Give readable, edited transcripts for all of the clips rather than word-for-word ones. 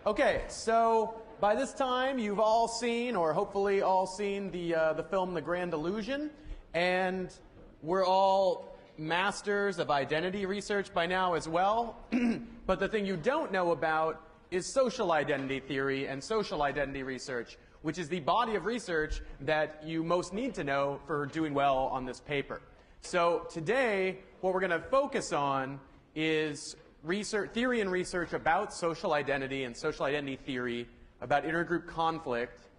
Okay, so by this time you've all seen, or hopefully all seen, the film The Grand Illusion, and we're all masters of identity research by now as well. But the thing you don't know about is social identity theory and social identity research, which is the body of research that you most need to know for doing well on this paper. So today, what we're going to focus on is theory and research about social identity and social identity theory, about intergroup conflict,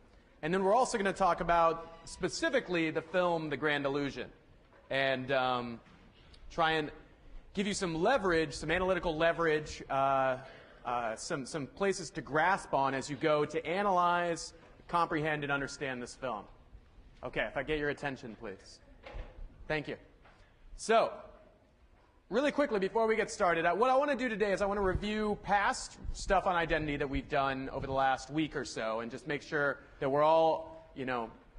and then we're also going to talk about specifically the film The Grand Illusion, and try and give you some leverage, some analytical leverage, some places to grasp on as you go to analyze, comprehend, and understand this film. Okay, if I get your attention, please. Thank you. So, really quickly, before we get started, what I want to do today is I want to review past stuff on identity that we've done over the last week or so, and just make sure that we're all,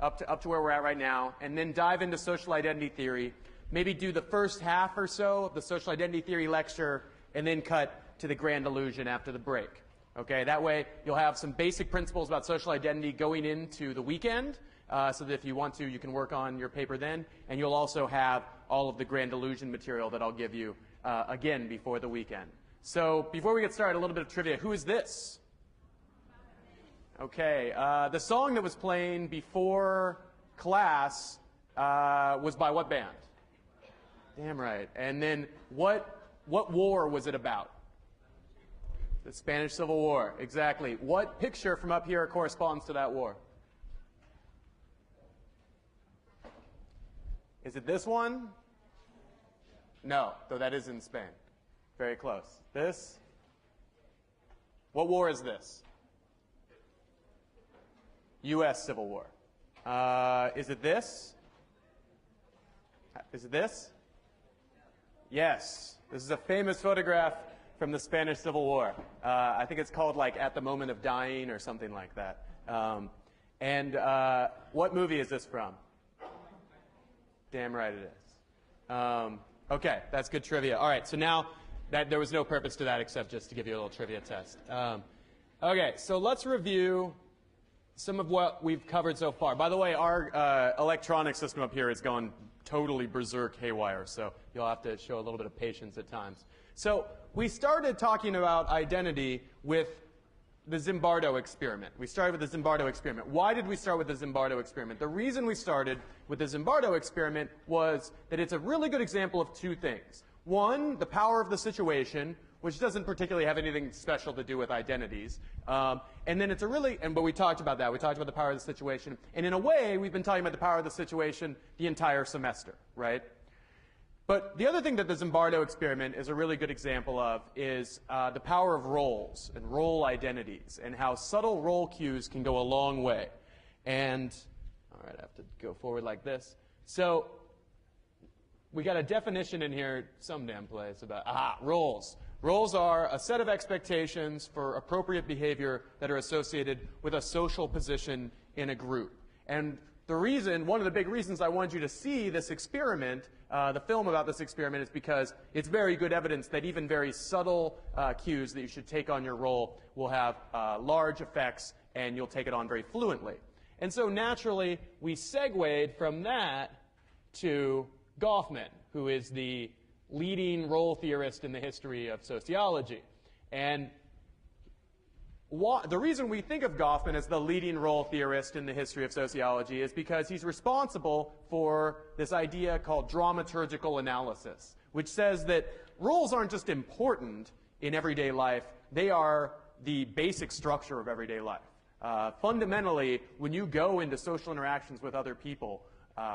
up to where we're at right now, and then dive into social identity theory, maybe do the first half or so of the social identity theory lecture, and then cut to the Grand Illusion after the break. Okay, that way you'll have some basic principles about social identity going into the weekend, so that if you want to, you can work on your paper then, and you'll also have all of the Grand Illusion material that I'll give you again before the weekend. So before we get started, a little bit of trivia. Who is this? Okay, the song that was playing before class was by what band? Damn right. And then what war was it about? The Spanish Civil War, exactly. What picture from up here corresponds to that war? Is it this one? No, though that is in Spain. Very close. This? What war is this? U.S. Civil War. Is it this? Is it this? Yes. This is a famous photograph from the Spanish Civil War. I think it's called like At the Moment of Dying or something like that. And what movie is this from? Damn right it is. Okay, that's good trivia. All right, so now there was no purpose to that except just to give you a little trivia test. Okay, so let's review some of what we've covered so far. By the way, our electronic system up here is going totally berserk haywire, so you'll have to show a little bit of patience at times. So we started talking about identity with the Zimbardo experiment. We started with the Zimbardo experiment. Why did we start with the Zimbardo experiment? The reason we started with the Zimbardo experiment was that it's a really good example of two things. One, the power of the situation, which doesn't particularly have anything special to do with identities. And then it's but we talked about that. We talked about the power of the situation. And in a way, we've been talking about the power of the situation the entire semester, right? But the other thing that the Zimbardo experiment is a really good example of is the power of roles and role identities and how subtle role cues can go a long way. And, all right, I have to go forward like this. So we got a definition in here some damn place about, roles. Roles are a set of expectations for appropriate behavior that are associated with a social position in a group. And one of the big reasons I wanted you to see this experiment, the film about this experiment, is because it's very good evidence that even very subtle cues that you should take on your role will have large effects, and you'll take it on very fluently. And so naturally, we segued from that to Goffman, who is the leading role theorist in the history of sociology. And the reason we think of Goffman as the leading role theorist in the history of sociology is because he's responsible for this idea called dramaturgical analysis, which says that roles aren't just important in everyday life, they are the basic structure of everyday life. Fundamentally, when you go into social interactions with other people,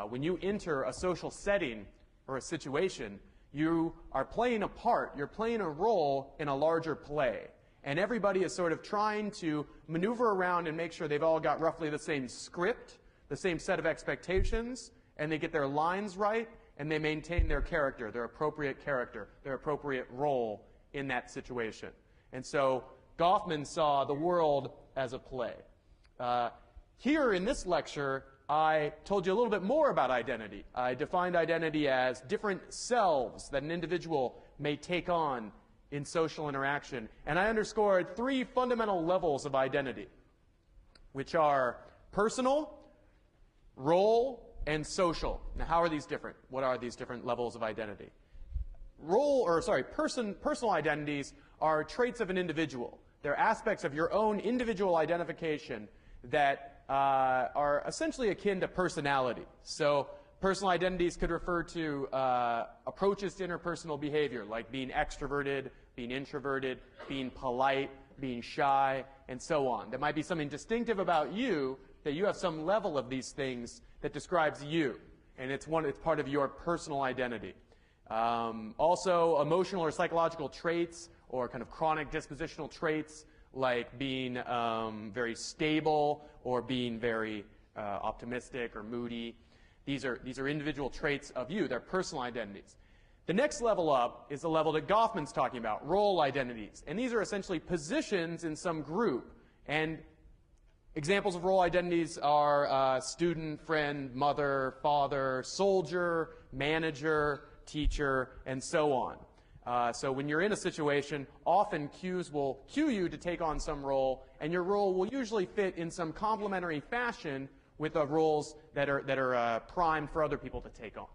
when you enter a social setting or a situation, you are playing a part, you're playing a role in a larger play. And everybody is sort of trying to maneuver around and make sure they've all got roughly the same script, the same set of expectations, and they get their lines right, and they maintain their character, their appropriate role in that situation. And so Goffman saw the world as a play. Here in this lecture, I told you a little bit more about identity. I defined identity as different selves that an individual may take on in social interaction. And I underscored 3 fundamental levels of identity, which are personal, role, and social. Now, how are these different? What are these different levels of identity? Personal identities are traits of an individual. They're aspects of your own individual identification that are essentially akin to personality. So personal identities could refer to approaches to interpersonal behavior, like being extroverted, being introverted, being polite, being shy, and so on. There might be something distinctive about you, that you have some level of these things that describes you, and it's part of your personal identity. Also, emotional or psychological traits or kind of chronic dispositional traits like being very stable or being very optimistic or moody. These are individual traits of you. They're personal identities. The next level up is the level that Goffman's talking about, role identities. And these are essentially positions in some group. And examples of role identities are student, friend, mother, father, soldier, manager, teacher, and so on. So when you're in a situation, often cues will cue you to take on some role, and your role will usually fit in some complementary fashion with the roles that are primed for other people to take on.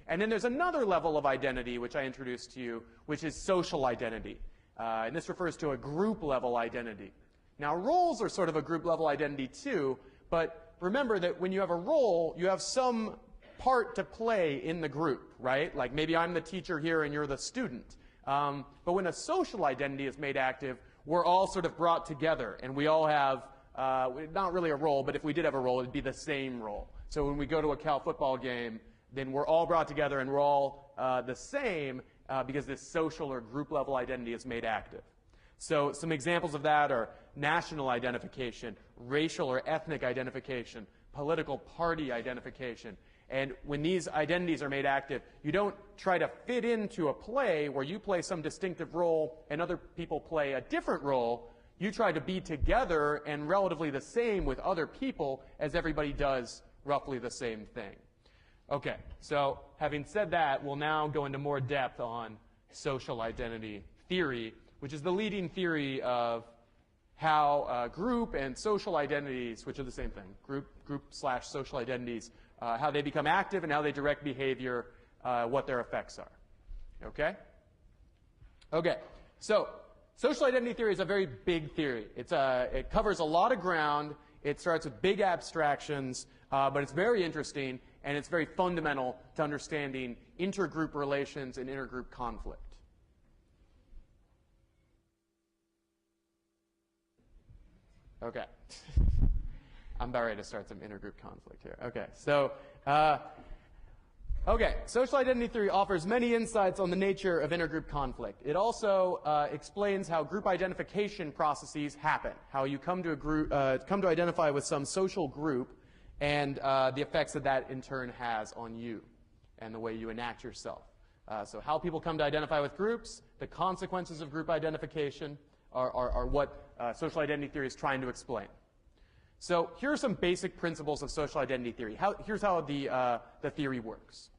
And then there's another level of identity, which I introduced to you, which is social identity. And this refers to a group-level identity. Now, roles are sort of a group-level identity, too, but remember that when you have a role, you have some part to play in the group, right? Like maybe I'm the teacher here and you're the student. But when a social identity is made active, we're all sort of brought together, and we all have not really a role, but if we did have a role, it'd be the same role. So when we go to a Cal football game, then we're all brought together and we're all the same because this social or group-level identity is made active. So some examples of that are national identification, racial or ethnic identification, political party identification. And when these identities are made active, you don't try to fit into a play where you play some distinctive role and other people play a different role. You try to be together and relatively the same with other people as everybody does roughly the same thing. Okay, so having said that, we'll now go into more depth on social identity theory, which is the leading theory of how group and social identities, which are the same thing, group/social identities, how they become active and how they direct behavior, what their effects are. Okay? Okay, so social identity theory is a very big theory. It covers a lot of ground. It starts with big abstractions, but it's very interesting, and it's very fundamental to understanding intergroup relations and intergroup conflict. Okay. I'm about ready to start some intergroup conflict here. Okay, so, social identity theory offers many insights on the nature of intergroup conflict. It also explains how group identification processes happen, how you come to a group, come to identify with some social group, and the effects that that in turn has on you and the way you enact yourself. So how people come to identify with groups, the consequences of group identification are what social identity theory is trying to explain. So here are some basic principles of social identity theory. Here's how the theory works.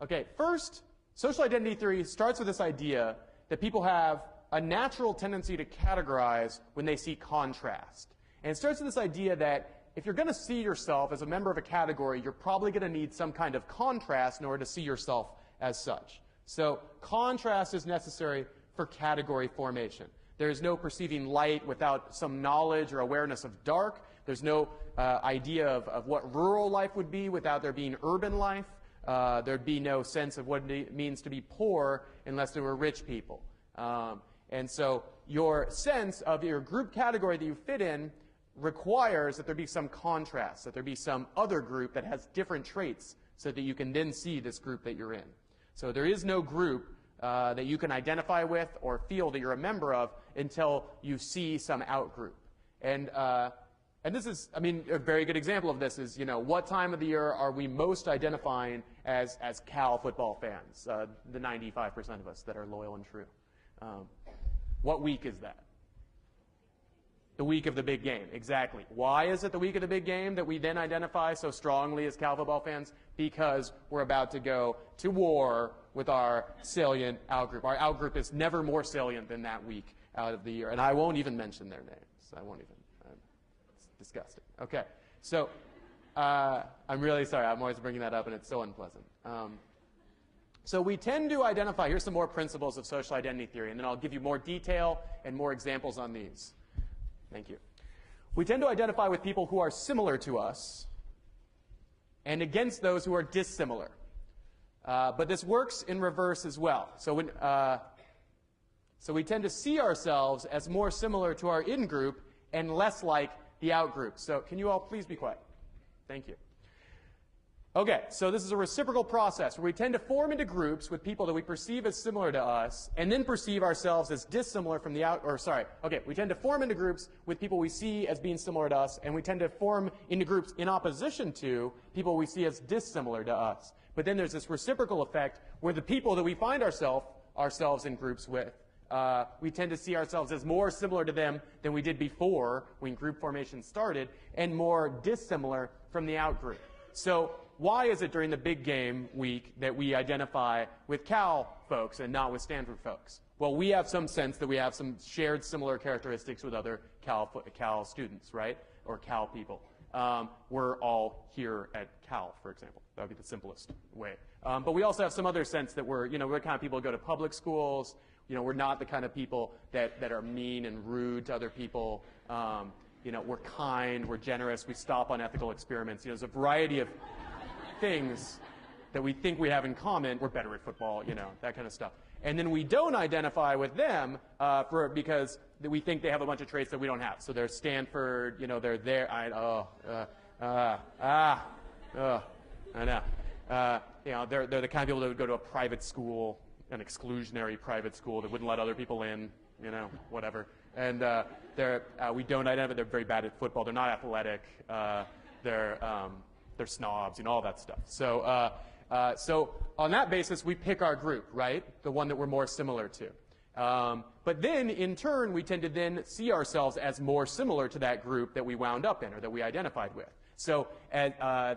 Okay, first, social identity theory starts with this idea that people have a natural tendency to categorize when they see contrast. And it starts with this idea that if you're going to see yourself as a member of a category, you're probably going to need some kind of contrast in order to see yourself as such. So contrast is necessary for category formation. There is no perceiving light without some knowledge or awareness of dark. There's no idea of what rural life would be without there being urban life. There'd be no sense of what it means to be poor unless there were rich people. And so your sense of your group category that you fit in requires that there be some contrast, that there be some other group that has different traits so that you can then see this group that you're in. So there is no group that you can identify with or feel that you're a member of until you see some outgroup. And this is, I mean, a very good example of this is, what time of the year are we most identifying as Cal football fans, the 95% of us that are loyal and true? What week is that? The week of the big game, exactly. Why is it the week of the big game that we then identify so strongly as Cal football fans? Because we're about to go to war with our salient outgroup. Our outgroup is never more salient than that week out of the year. And I won't even mention their names. I won't even. It's disgusting. Okay, so I'm really sorry. I'm always bringing that up, and it's so unpleasant. So we tend to identify, here's some more principles of social identity theory, and then I'll give you more detail and more examples on these. Thank you. We tend to identify with people who are similar to us and against those who are dissimilar. But this works in reverse as well. So we tend to see ourselves as more similar to our in-group and less like the out-group. So can you all please be quiet? Thank you. Okay, so this is a reciprocal process where we tend to form into groups with people that we perceive as similar to us and then perceive ourselves as dissimilar from the we tend to form into groups with people we see as being similar to us, and we tend to form into groups in opposition to people we see as dissimilar to us. But then there's this reciprocal effect where the people that we find ourselves in groups with, we tend to see ourselves as more similar to them than we did before when group formation started, and more dissimilar from the out-group. So why is it during the big game week that we identify with Cal folks and not with Stanford folks? Well, we have some sense that we have some shared similar characteristics with other Cal students, right? Or Cal people. We're all here at Cal, for example. That would be the simplest way. But we also have some other sense that we're the kind of people who go to public schools. We're not the kind of people that are mean and rude to other people. We're kind, we're generous, we stop on ethical experiments. There's a variety of things that we think we have in common. We're better at football, that kind of stuff. And then we don't identify with them because we think they have a bunch of traits that we don't have. So they're Stanford, they're there. I know. They're the kind of people that would go to a private school, an exclusionary private school that wouldn't let other people in, whatever. And we don't identify. They're very bad at football. They're not athletic. They're snobs, all that stuff. So on that basis, we pick our group, right? The one that we're more similar to. But then, in turn, we tend to then see ourselves as more similar to that group that we wound up in or that we identified with. So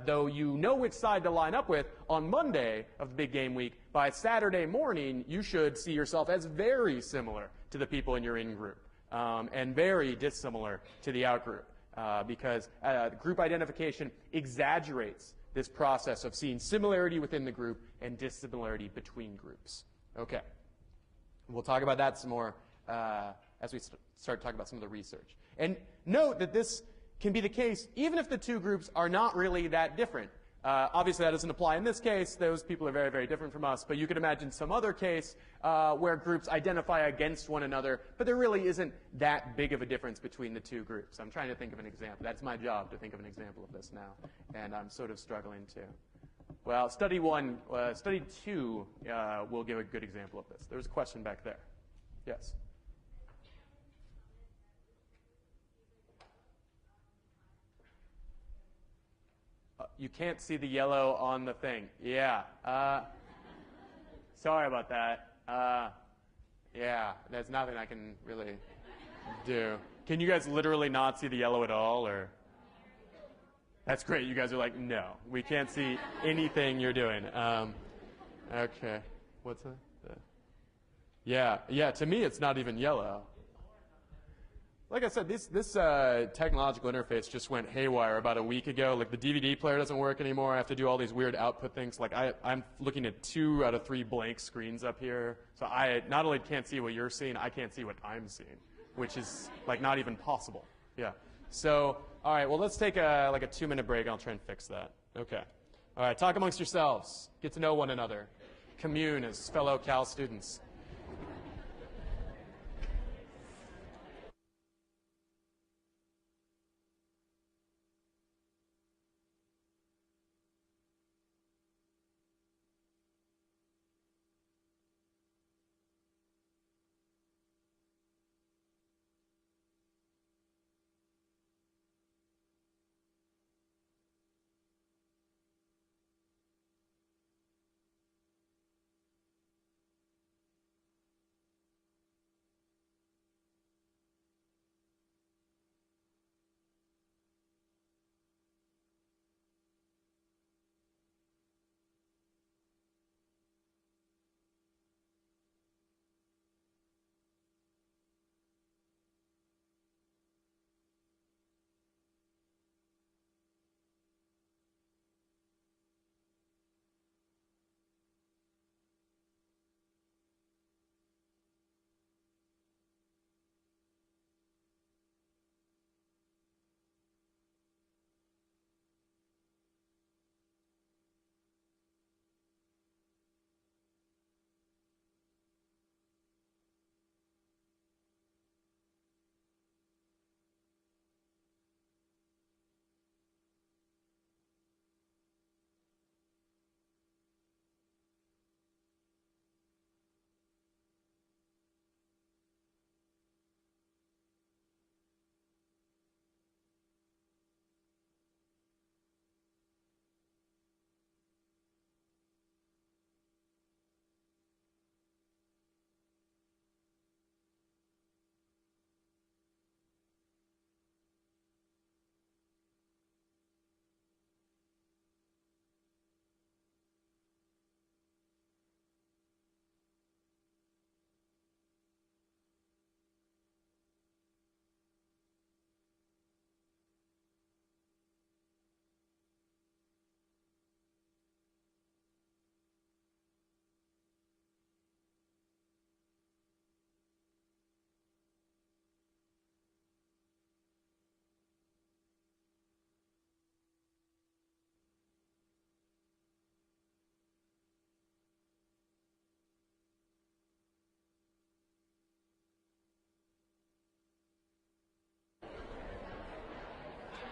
though you know which side to line up with, on Monday of the big game week, by Saturday morning, you should see yourself as very similar to the people in your in-group and very dissimilar to the out-group. Because group identification exaggerates this process of seeing similarity within the group and dissimilarity between groups. Okay. We'll talk about that some more as we start talking about some of the research. And note that this can be the case even if the two groups are not really that different. Obviously, that doesn't apply in this case. Those people are very, very different from us. But you could imagine some other case where groups identify against one another, but there really isn't that big of a difference between the two groups. I'm trying to think of an example. That's my job, to think of an example of this now. And I'm sort of struggling to. Well, study 2 will give a good example of this. There's a question back there. Yes? You can't see the yellow on the thing. Yeah. Sorry about that. Yeah, there's nothing I can really do. Can you guys literally not see the yellow at all? Or that's great. You guys are like, no, we can't see anything you're doing. Okay. What's that? Yeah, to me it's not even yellow. Like I said, this technological interface just went haywire about a week ago. Like the DVD player doesn't work anymore. I have to do all these weird output things. Like I'm looking at 2 out of 3 blank screens up here. So I not only can't see what you're seeing, I can't see what I'm seeing, which is like not even possible. Yeah. So all right, well let's take a 2-minute break. I'll try and fix that. Okay. All right, talk amongst yourselves. Get to know one another. Commune as fellow Cal students.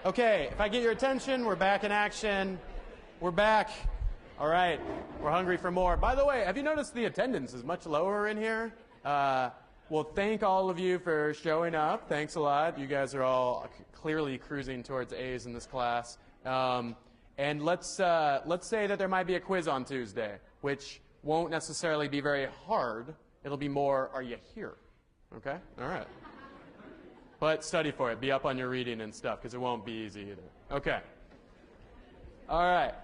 Okay, if I get your attention, we're back in action. We're back. All right, we're hungry for more. By the way, have you noticed the attendance is much lower in here? Well, thank all of you for showing up. Thanks a lot. You guys are all clearly cruising towards A's in this class. And let's say that there might be a quiz on Tuesday, which won't necessarily be very hard. It'll be more, are you here? Okay? All right. But study for it. Be up on your reading and stuff, because it won't be easy either. Okay. All right.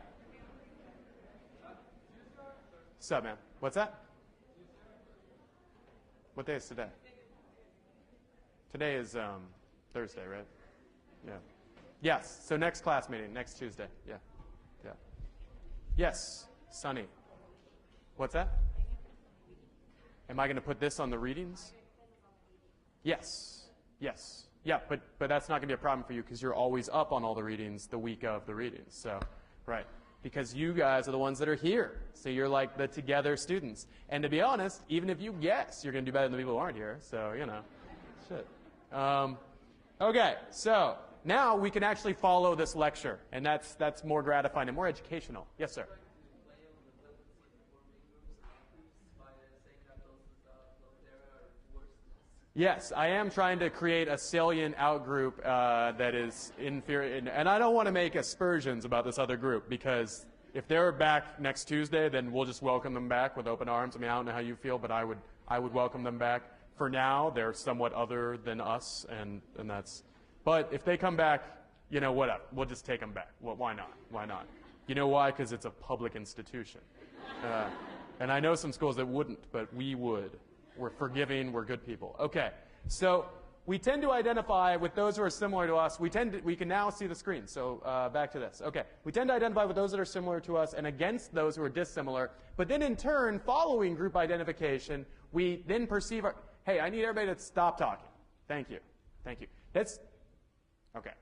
What's up, man? What's that? What day is today? Today is Thursday, right? Yeah. Yes. So next class meeting, next Tuesday. Yeah. Yeah. Yes. Sunny. What's that? Am I going to put this on the readings? Yes. Yes. Yeah, but that's not going to be a problem for you because you're always up on all the readings the week of the readings. So, right. Because you guys are the ones that are here. So you're like the together students. And to be honest, even if you guess, you're going to do better than the people who aren't here. So, you know, shit. Okay, so now we can actually follow this lecture. And that's more gratifying and more educational. Yes, sir. Yes, I am trying to create a salient outgroup that is inferior. And I don't want to make aspersions about this other group because if they're back next Tuesday, then we'll just welcome them back with open arms. I mean, I don't know how you feel, but I would welcome them back. For now, they're somewhat other than us, and that's. But if they come back, you know, whatever. We'll just take them back. Well, why not? Why not? You know why? Because it's a public institution. And I know some schools that wouldn't, but we would. We're forgiving, we're good people. Okay, so we tend to identify with those who are similar to us. We can now see the screen, so back to this. Okay, we tend to identify with those that are similar to us and against those who are dissimilar. But then in turn, following group identification, we then perceive our, hey, I need everybody to stop talking. Thank you. Thank you. That's, okay.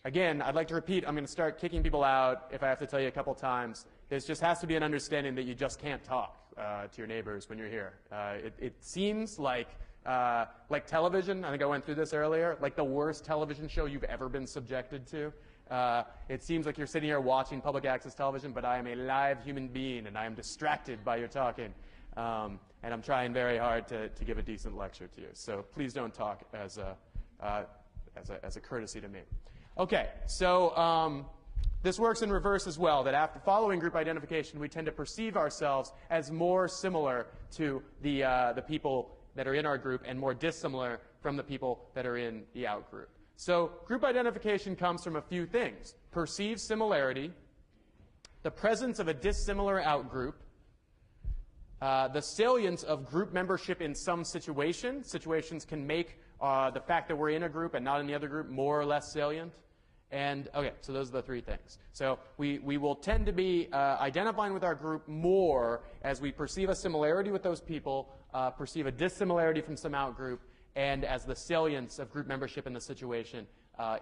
Again, I'd like to repeat, I'm going to start kicking people out if I have to tell you a couple times. There just has to be an understanding that you just can't talk to your neighbors when you're here. It seems like television, I think I went through this earlier, like the worst television show you've ever been subjected to. It seems like you're sitting here watching public access television, but I am a live human being and I am distracted by your talking. And I'm trying very hard to give a decent lecture to you. So please don't talk as a courtesy to me. Okay, so this works in reverse as well, that after following group identification, we tend to perceive ourselves as more similar to the people that are in our group and more dissimilar from the people that are in the out group. So group identification comes from a few things. Perceived similarity, the presence of a dissimilar out group, the salience of group membership in some situation. Situations can make the fact that we're in a group and not in the other group more or less salient. And, okay, so those are the three things. So we will tend to be identifying with our group more as we perceive a similarity with those people, perceive a dissimilarity from some out-group, and as the salience of group membership in the situation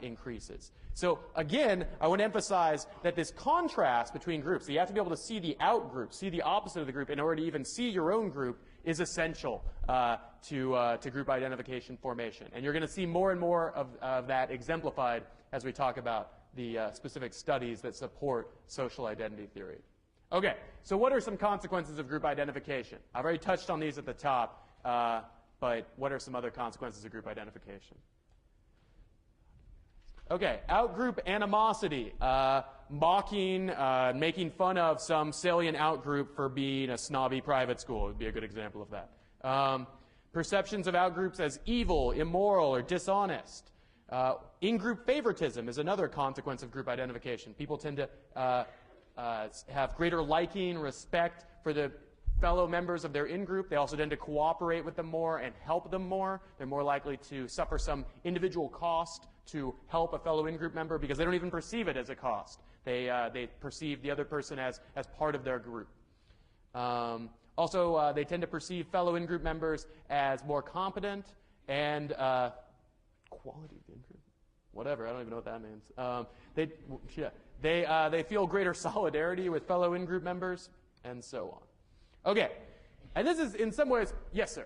increases. So, again, I want to emphasize that this contrast between groups, so you have to be able to see the out-group, see the opposite of the group in order to even see your own group, is essential to group identification formation. And you're going to see more and more of that exemplified as we talk about the specific studies that support social identity theory. Okay, so what are some consequences of group identification? I've already touched on these at the top, but what are some other consequences of group identification? Okay, out-group animosity, mocking, making fun of some salient out-group for being a snobby private school would be a good example of that. Perceptions of out-groups as evil, immoral, or dishonest. In-group favoritism is another consequence of group identification. People tend to have greater liking, respect for the fellow members of their in-group. They also tend to cooperate with them more and help them more. They're more likely to suffer some individual cost to help a fellow in-group member because they don't even perceive it as a cost. They perceive the other person as part of their group. Also, they tend to perceive fellow in-group members as more competent and quality of the in-group. Whatever, I don't even know what that means. They feel greater solidarity with fellow in-group members, and so on. Okay, and this is in some ways, yes, sir.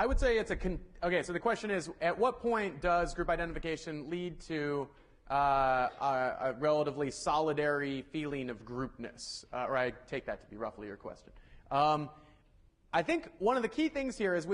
I would say it's okay, so the question is, at what point does group identification lead to a relatively solidary feeling of groupness? Or I take that to be roughly your question. I think one of the key things here is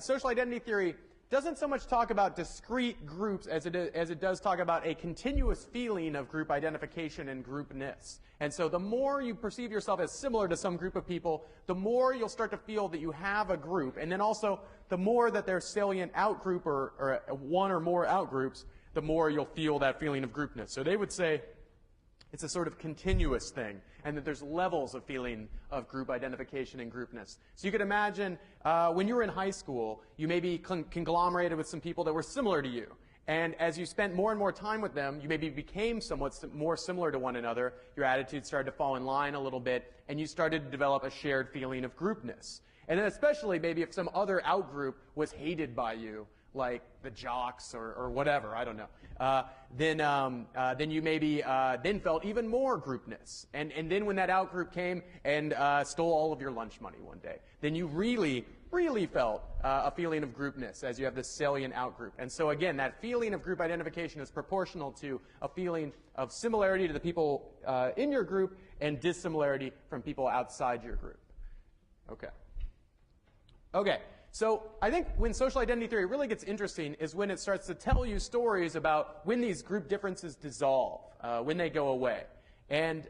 social identity theory doesn't so much talk about discrete groups as it does talk about a continuous feeling of group identification and groupness. And so the more you perceive yourself as similar to some group of people, the more you'll start to feel that you have a group. And then also, the more that there's salient outgroup or one or more outgroups, the more you'll feel that feeling of groupness. So they would say it's a sort of continuous thing, and that there's levels of feeling of group identification and groupness. So you could imagine when you were in high school, you maybe conglomerated with some people that were similar to you. And as you spent more and more time with them, you maybe became somewhat more similar to one another. Your attitudes started to fall in line a little bit, and you started to develop a shared feeling of groupness. And then especially maybe if some other outgroup was hated by you, like the jocks or whatever, I don't know, then you maybe then felt even more groupness. And then when that outgroup came and stole all of your lunch money one day, then you really felt a feeling of groupness as you have this salient outgroup. And so again, that feeling of group identification is proportional to a feeling of similarity to the people in your group and dissimilarity from people outside your group. Okay. So I think when social identity theory really gets interesting is when it starts to tell you stories about when these group differences dissolve, when they go away. And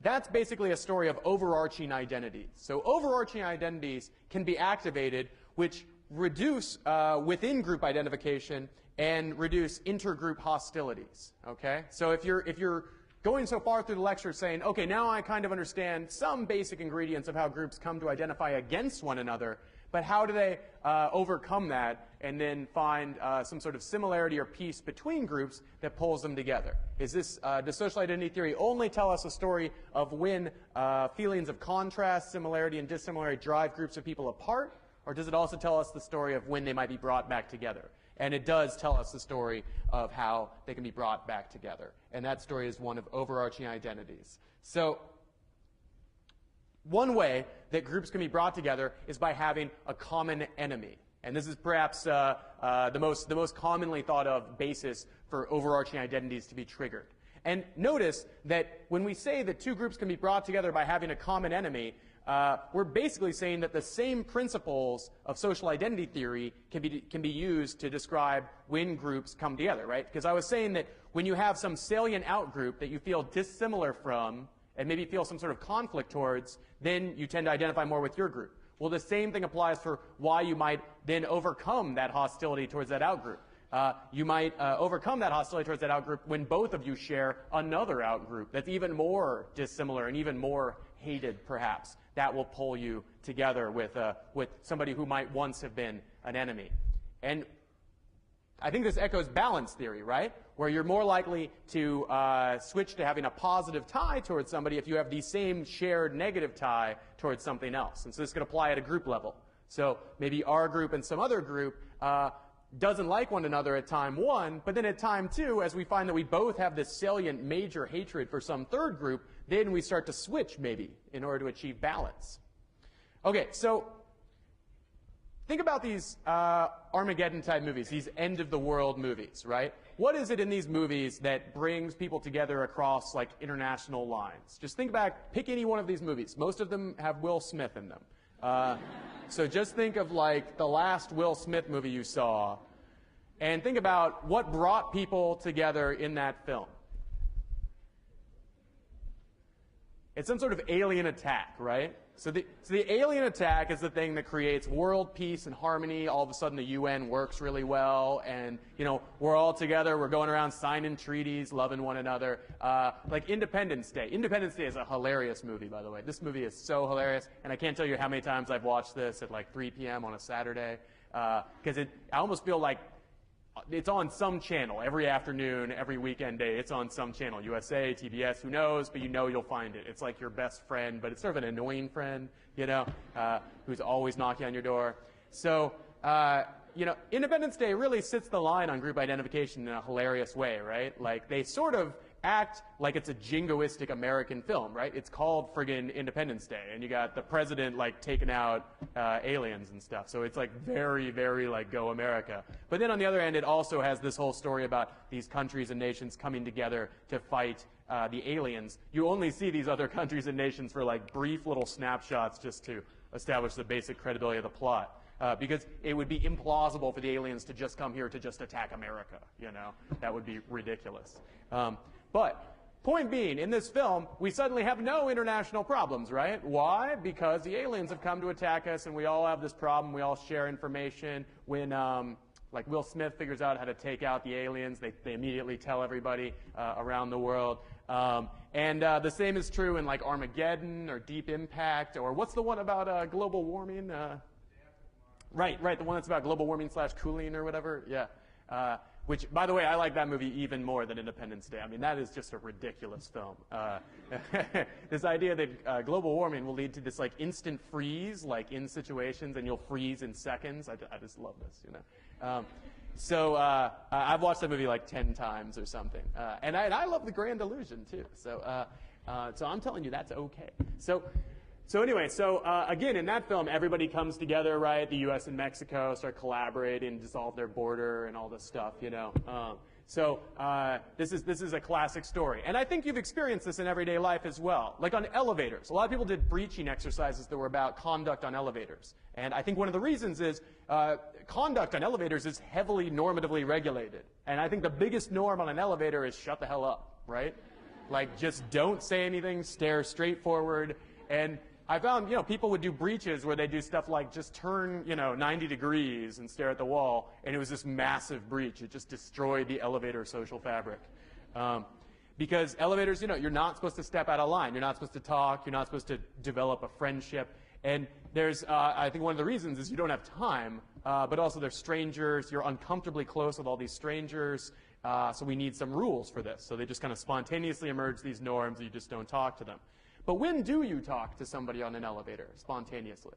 that's basically a story of overarching identities. So overarching identities can be activated, which reduce within group identification and reduce intergroup hostilities. Okay? So if you're going so far through the lecture saying, okay, now I kind of understand some basic ingredients of how groups come to identify against one another, but how do they overcome that and then find some sort of similarity or peace between groups that pulls them together? Does social identity theory only tell us a story of when feelings of contrast, similarity, and dissimilarity drive groups of people apart? Or does it also tell us the story of when they might be brought back together? And it does tell us the story of how they can be brought back together. And that story is one of overarching identities. So one way that groups can be brought together is by having a common enemy. And this is perhaps the most commonly thought of basis for overarching identities to be triggered. And notice that when we say that two groups can be brought together by having a common enemy, we're basically saying that the same principles of social identity theory can be used to describe when groups come together, right? Because I was saying that when you have some salient outgroup that you feel dissimilar from and maybe feel some sort of conflict towards, then you tend to identify more with your group. Well, the same thing applies for why you might then overcome that hostility towards that outgroup. You might overcome that hostility towards that outgroup when both of you share another outgroup that's even more dissimilar and even more hated, perhaps. That will pull you together with somebody who might once have been an enemy. And I think this echoes balance theory, right? Where you're more likely to switch to having a positive tie towards somebody if you have the same shared negative tie towards something else. And so this could apply at a group level. So maybe our group and some other group doesn't like one another at time one, but then at time two, as we find that we both have this salient major hatred for some third group, then we start to switch maybe in order to achieve balance. Okay, so think about these Armageddon-type movies, these end-of-the-world movies, right? What is it in these movies that brings people together across, like, international lines? Just think back, pick any one of these movies. Most of them have Will Smith in them. So just think of, like, the last Will Smith movie you saw, and think about what brought people together in that film. It's some sort of alien attack, right? So the alien attack is the thing that creates world peace and harmony. All of a sudden the UN works really well, and we're all together, we're going around signing treaties, loving one another. Like Independence Day. Independence Day is a hilarious movie, by the way. This movie is so hilarious, and I can't tell you how many times I've watched this at like 3 p.m. on a Saturday, because I almost feel like it's on some channel every afternoon, every weekend day. It's on some channel, USA, TBS, who knows, but you'll find it. It's like your best friend, but it's sort of an annoying friend, who's always knocking on your door. So, Independence Day really sits the line on group identification in a hilarious way, right? Like, they sort of act like it's a jingoistic American film, right? It's called friggin' Independence Day, and you got the president like taking out aliens and stuff. So it's like very, very like go America. But then on the other end, it also has this whole story about these countries and nations coming together to fight the aliens. You only see these other countries and nations for like brief little snapshots just to establish the basic credibility of the plot. Because it would be implausible for the aliens to just come here to just attack America, you know? That would be ridiculous. But point being, in this film, we suddenly have no international problems, right? Why? Because the aliens have come to attack us, and we all have this problem. We all share information. When, like, Will Smith figures out how to take out the aliens, they immediately tell everybody around the world. And the same is true in, like, Armageddon or Deep Impact, or what's the one about global warming? Right, the one that's about global warming / cooling or whatever, yeah. Which, by the way, I like that movie even more than Independence Day. I mean, that is just a ridiculous film. This idea that global warming will lead to this, like, instant freeze, like, in situations, and you'll freeze in seconds. I just love this, you know. So I've watched that movie like 10 times or something. And I love The Grand Illusion, too. So I'm telling you, that's okay. So anyway, again, in that film, everybody comes together, right? The U.S. and Mexico start collaborating, dissolve their border, and all this stuff, you know. This is a classic story. And I think you've experienced this in everyday life as well. Like on elevators. A lot of people did breaching exercises that were about conduct on elevators. And I think one of the reasons is conduct on elevators is heavily normatively regulated. And I think the biggest norm on an elevator is shut the hell up, right? Like, just don't say anything, stare straight forward. And I found, you know, people would do breaches where they do stuff like just turn, 90 degrees and stare at the wall, and it was this massive breach. It just destroyed the elevator social fabric. Because elevators, you're not supposed to step out of line. You're not supposed to talk. You're not supposed to develop a friendship. And there's, I think one of the reasons is you don't have time, but also they're strangers. You're uncomfortably close with all these strangers. So we need some rules for this. So they just kind of spontaneously emerge these norms, and you just don't talk to them. But when do you talk to somebody on an elevator spontaneously?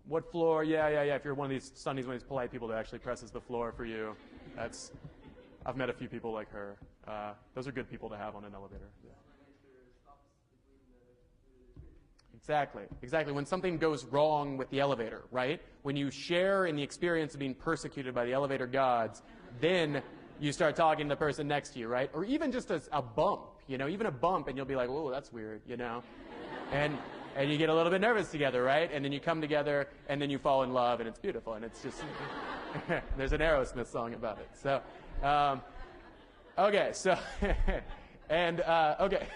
What floor? Yeah. If you're one of these Sunny's one of these polite people that actually presses the floor for you, I've met a few people like her. Those are good people to have on an elevator. Yeah. Exactly. When something goes wrong with the elevator, right? When you share in the experience of being persecuted by the elevator gods, then you start talking to the person next to you, right? Or even just a bump, even a bump, and you'll be like, "Whoa, that's weird," and you get a little bit nervous together, right? And then you come together, and then you fall in love, and it's beautiful, and it's just there's an Aerosmith song about it. So, okay, so and okay,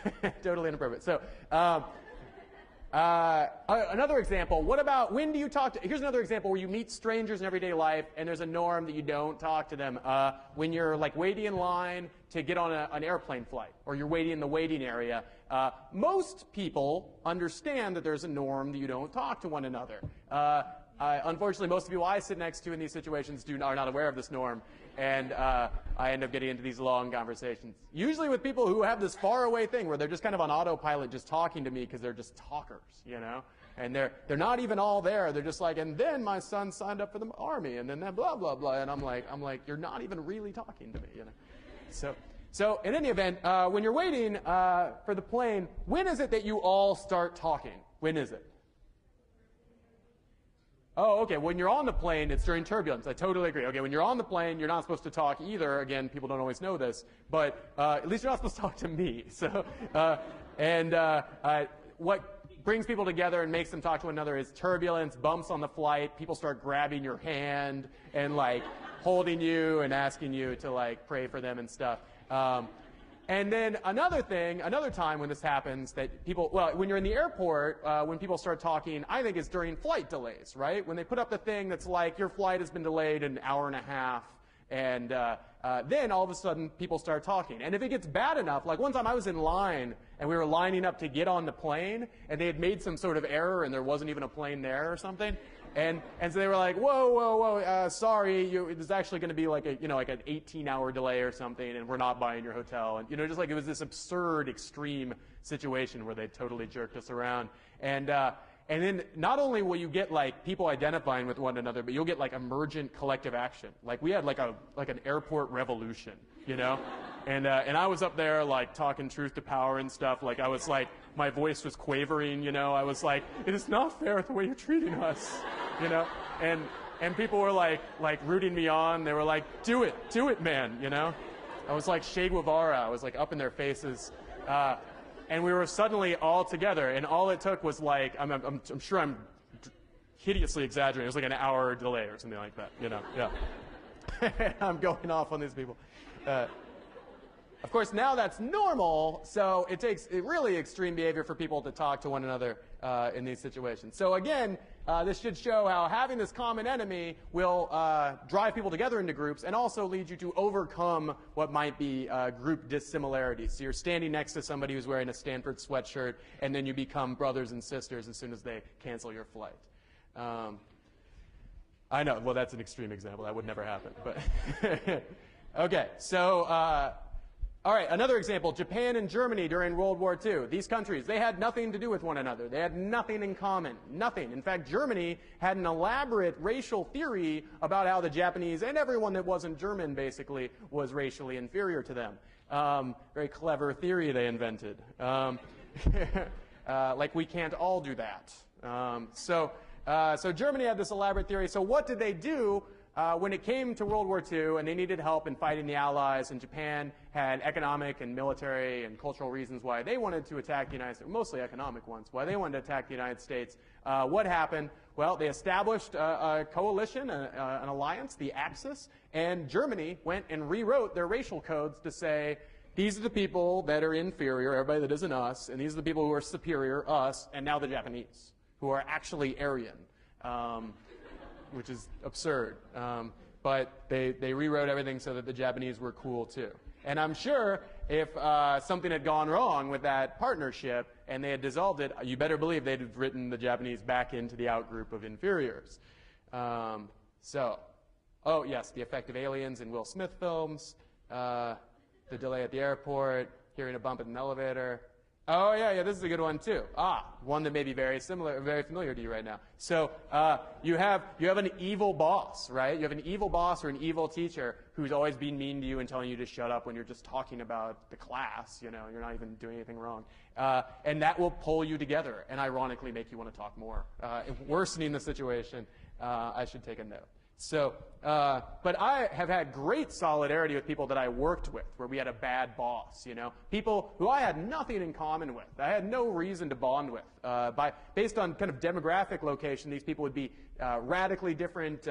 totally inappropriate. So. Another example, what about when do you talk to, here's another example where you meet strangers in everyday life and there's a norm that you don't talk to them. When you're like waiting in line to get on an airplane flight or you're waiting in the waiting area, most people understand that there's a norm that you don't talk to one another. Unfortunately, most of the people I sit next to in these situations are not aware of this norm, and I end up getting into these long conversations, usually with people who have this faraway thing where they're just kind of on autopilot just talking to me because they're just talkers, and they're not even all there. They're just like, and then my son signed up for the army, and then that blah, blah, blah, and I'm like, you're not even really talking to me, So in any event, when you're waiting for the plane, when is it that you all start talking? When is it? Oh, okay. When you're on the plane, it's during turbulence. I totally agree. Okay, when you're on the plane, you're not supposed to talk either. Again, people don't always know this, but at least you're not supposed to talk to me. So, what brings people together and makes them talk to one another is turbulence, bumps on the flight. People start grabbing your hand and like holding you and asking you to like pray for them and stuff. And then another time when this happens that people, when you're in the airport, when people start talking, I think it's during flight delays, right? When they put up the thing that's like, your flight has been delayed an hour and a half, and then all of a sudden people start talking. And if it gets bad enough, like one time I was in line, and we were lining up to get on the plane, and they had made some sort of error, and there wasn't even a plane there or something. And so they were like, whoa, sorry, there's actually going to be like like an 18-hour delay or something, and we're not buying your hotel. And just like it was this absurd, extreme situation where they totally jerked us around. And then not only will you get like people identifying with one another, but you'll get like emergent collective action. Like we had like an airport revolution, And I was up there like talking truth to power and stuff. Like I was like, my voice was quavering, you know. I was like, it is not fair the way you're treating us, you know. And people were like rooting me on. They were like, do it, man, you know. I was like Che Guevara. I was like up in their faces. And we were suddenly all together. And all it took was like, I'm sure I'm hideously exaggerating. It was like an hour delay or something like that, you know. Yeah. I'm going off on these people. Of course, now that's normal, so it takes really extreme behavior for people to talk to one another in these situations. So again, this should show how having this common enemy will drive people together into groups and also lead you to overcome what might be group dissimilarities. So you're standing next to somebody who's wearing a Stanford sweatshirt, and then you become brothers and sisters as soon as they cancel your flight. I know, well, that's an extreme example. That would never happen. But okay, so all right, another example, Japan and Germany during World War II. These countries, they had nothing to do with one another. They had nothing in common, nothing. In fact, Germany had an elaborate racial theory about how the Japanese and everyone that wasn't German, basically, was racially inferior to them. Very clever theory they invented. Like, we can't all do that. So Germany had this elaborate theory. So what did they do? When it came to World War II and they needed help in fighting the Allies, and Japan had economic and military and cultural reasons why they wanted to attack the United States, mostly economic ones, why they wanted to attack the United States, what happened? Well, they established a coalition, an alliance, the Axis, and Germany went and rewrote their racial codes to say, these are the people that are inferior, everybody that isn't us, and these are the people who are superior, us, and now the Japanese, who are actually Aryan. Which is absurd. But they rewrote everything so that the Japanese were cool too. And I'm sure if something had gone wrong with that partnership and they had dissolved it, you better believe they'd have written the Japanese back into the outgroup of inferiors. Oh yes, the effect of aliens in Will Smith films, the delay at the airport, hearing a bump in an elevator. Oh, yeah, this is a good one, too. One that may be very familiar to you right now. So you have an evil boss, right? You have an evil boss or an evil teacher who's always being mean to you and telling you to shut up when you're just talking about the class, you know, you're not even doing anything wrong. And that will pull you together and ironically make you want to talk more. Worsening the situation, I should take a note. So, but I have had great solidarity with people that I worked with, where we had a bad boss, you know, people who I had nothing in common with. I had no reason to bond with. Based on kind of demographic location, these people would be radically different,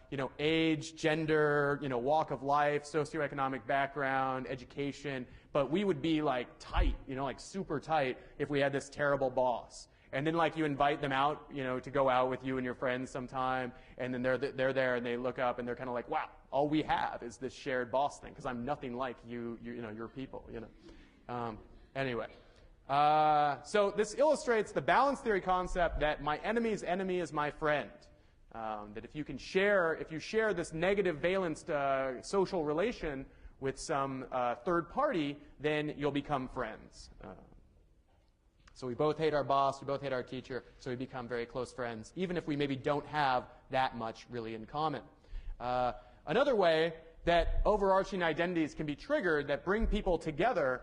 you know, age, gender, you know, walk of life, socioeconomic background, education, but we would be like tight, you know, like super tight if we had this terrible boss. And then, like, you invite them out, you know, to go out with you and your friends sometime, and then they're there and they look up and they're kind of like, wow, all we have is this shared boss thing, because I'm nothing like you know, your people, you know. Anyway, so this illustrates the balance theory concept that my enemy's enemy is my friend. That if you share this negative valence social relation with some third party, then you'll become friends. So we both hate our boss, we both hate our teacher, so we become very close friends, even if we maybe don't have that much really in common. Another way that overarching identities can be triggered that bring people together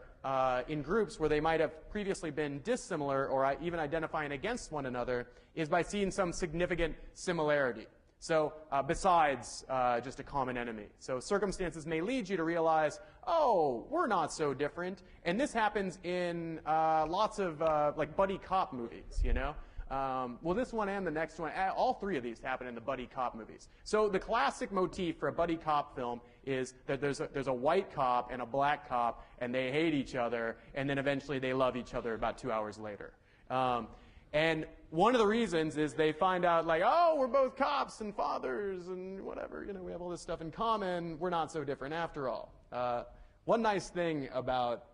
in groups where they might have previously been dissimilar or even identifying against one another is by seeing some significant similarity. So besides just a common enemy. So circumstances may lead you to realize, oh, we're not so different. And this happens in lots of like buddy cop movies, you know. Well, this one and the next one, all three of these happen in the buddy cop movies. So the classic motif for a buddy cop film is that there's a white cop and a black cop, and they hate each other, and then eventually they love each other about 2 hours later. And one of the reasons is they find out, like, oh, we're both cops and fathers and whatever, you know, we have all this stuff in common. We're not so different after all. One nice thing about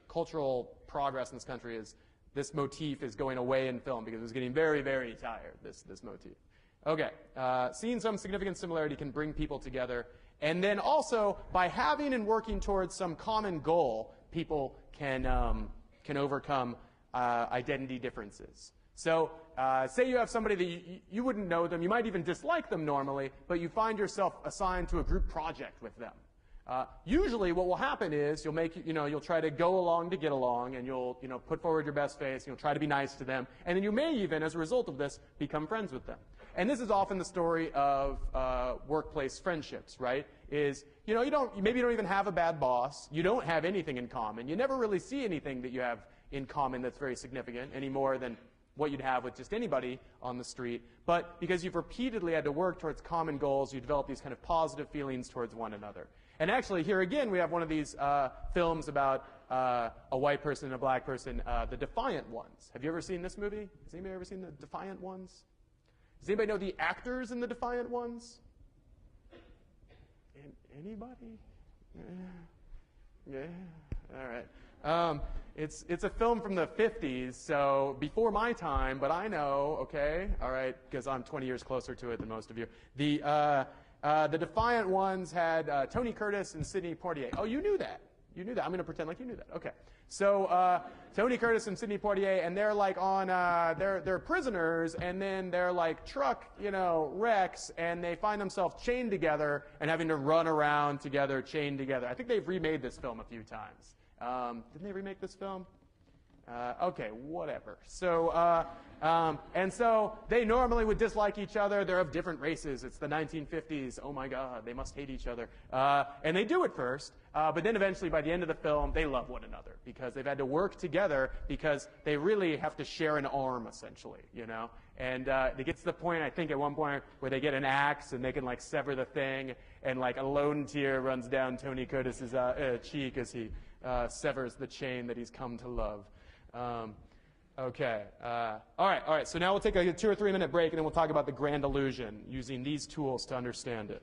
cultural progress in this country is this motif is going away in film because it was getting very, very tired, this motif. Okay, seeing some significant similarity can bring people together. And then also, by having and working towards some common goal, people can overcome identity differences. So say you have somebody that you wouldn't know them, you might even dislike them normally, but you find yourself assigned to a group project with them. Usually what will happen is you'll try to go along to get along, and you'll put forward your best face, and you'll try to be nice to them, and then you may even, as a result of this, become friends with them. And this is often the story of workplace friendships, right? Maybe you don't even have a bad boss, you don't have anything in common, you never really see anything that you have in common that's very significant any more than what you'd have with just anybody on the street. But because you've repeatedly had to work towards common goals, you develop these kind of positive feelings towards one another. And actually, here again, we have one of these films about a white person and a black person, The Defiant Ones. Have you ever seen this movie? Has anybody ever seen The Defiant Ones? Does anybody know the actors in The Defiant Ones? Anybody? Yeah. All right. It's a film from the 50s, so before my time, but I know, okay? All right, because I'm 20 years closer to it than most of you. The Defiant Ones had Tony Curtis and Sidney Poitier. Oh, you knew that. You knew that. I'm going to pretend like you knew that. Okay. So Tony Curtis and Sidney Poitier, and they're like on, they're prisoners, and then they're like truck, wrecks, and they find themselves chained together and having to run around together, chained together. I think they've remade this film a few times. Didn't they remake this film? Okay, whatever. So, and so they normally would dislike each other. They're of different races. It's the 1950s. Oh my God, they must hate each other. And they do at first, but then eventually by the end of the film, they love one another because they've had to work together because they really have to share an arm, essentially, And they get to the point, I think, at one point where they get an axe and they can, like, sever the thing, and, like, a lone tear runs down Tony Curtis's cheek as he severs the chain that he's come to love. Okay. All right. So now we'll take a 2 or 3 minute break, and then we'll talk about the grand illusion using these tools to understand it.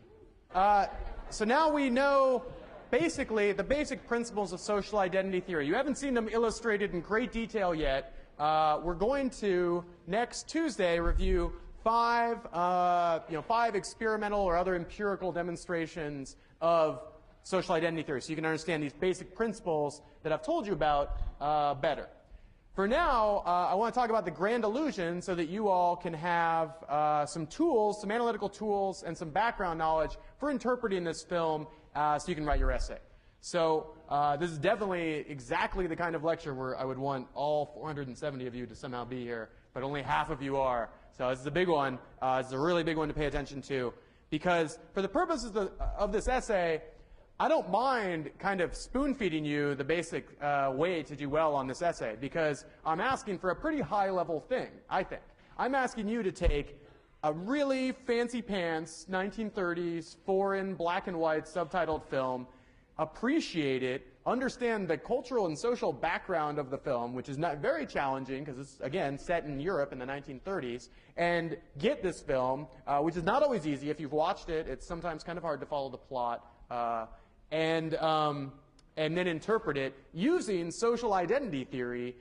So now we know basically the basic principles of social identity theory. You haven't seen them illustrated in great detail yet. We're going to next Tuesday review five experimental or other empirical demonstrations of social identity theory, so you can understand these basic principles that I've told you about better. For now, I want to talk about the grand illusion so that you all can have some tools, some analytical tools, and some background knowledge for interpreting this film so you can write your essay. So this is definitely exactly the kind of lecture where I would want all 470 of you to somehow be here, but only half of you are. So this is a big one. This is a really big one to pay attention to, because for the purposes of this essay, I don't mind kind of spoon-feeding you the basic way to do well on this essay, because I'm asking for a pretty high-level thing, I think. I'm asking you to take a really fancy-pants 1930s foreign black and white subtitled film, appreciate it, understand the cultural and social background of the film, which is not very challenging because it's, again, set in Europe in the 1930s, and get this film, which is not always easy. If you've watched it, it's sometimes kind of hard to follow the plot. And then interpret it using social identity theory,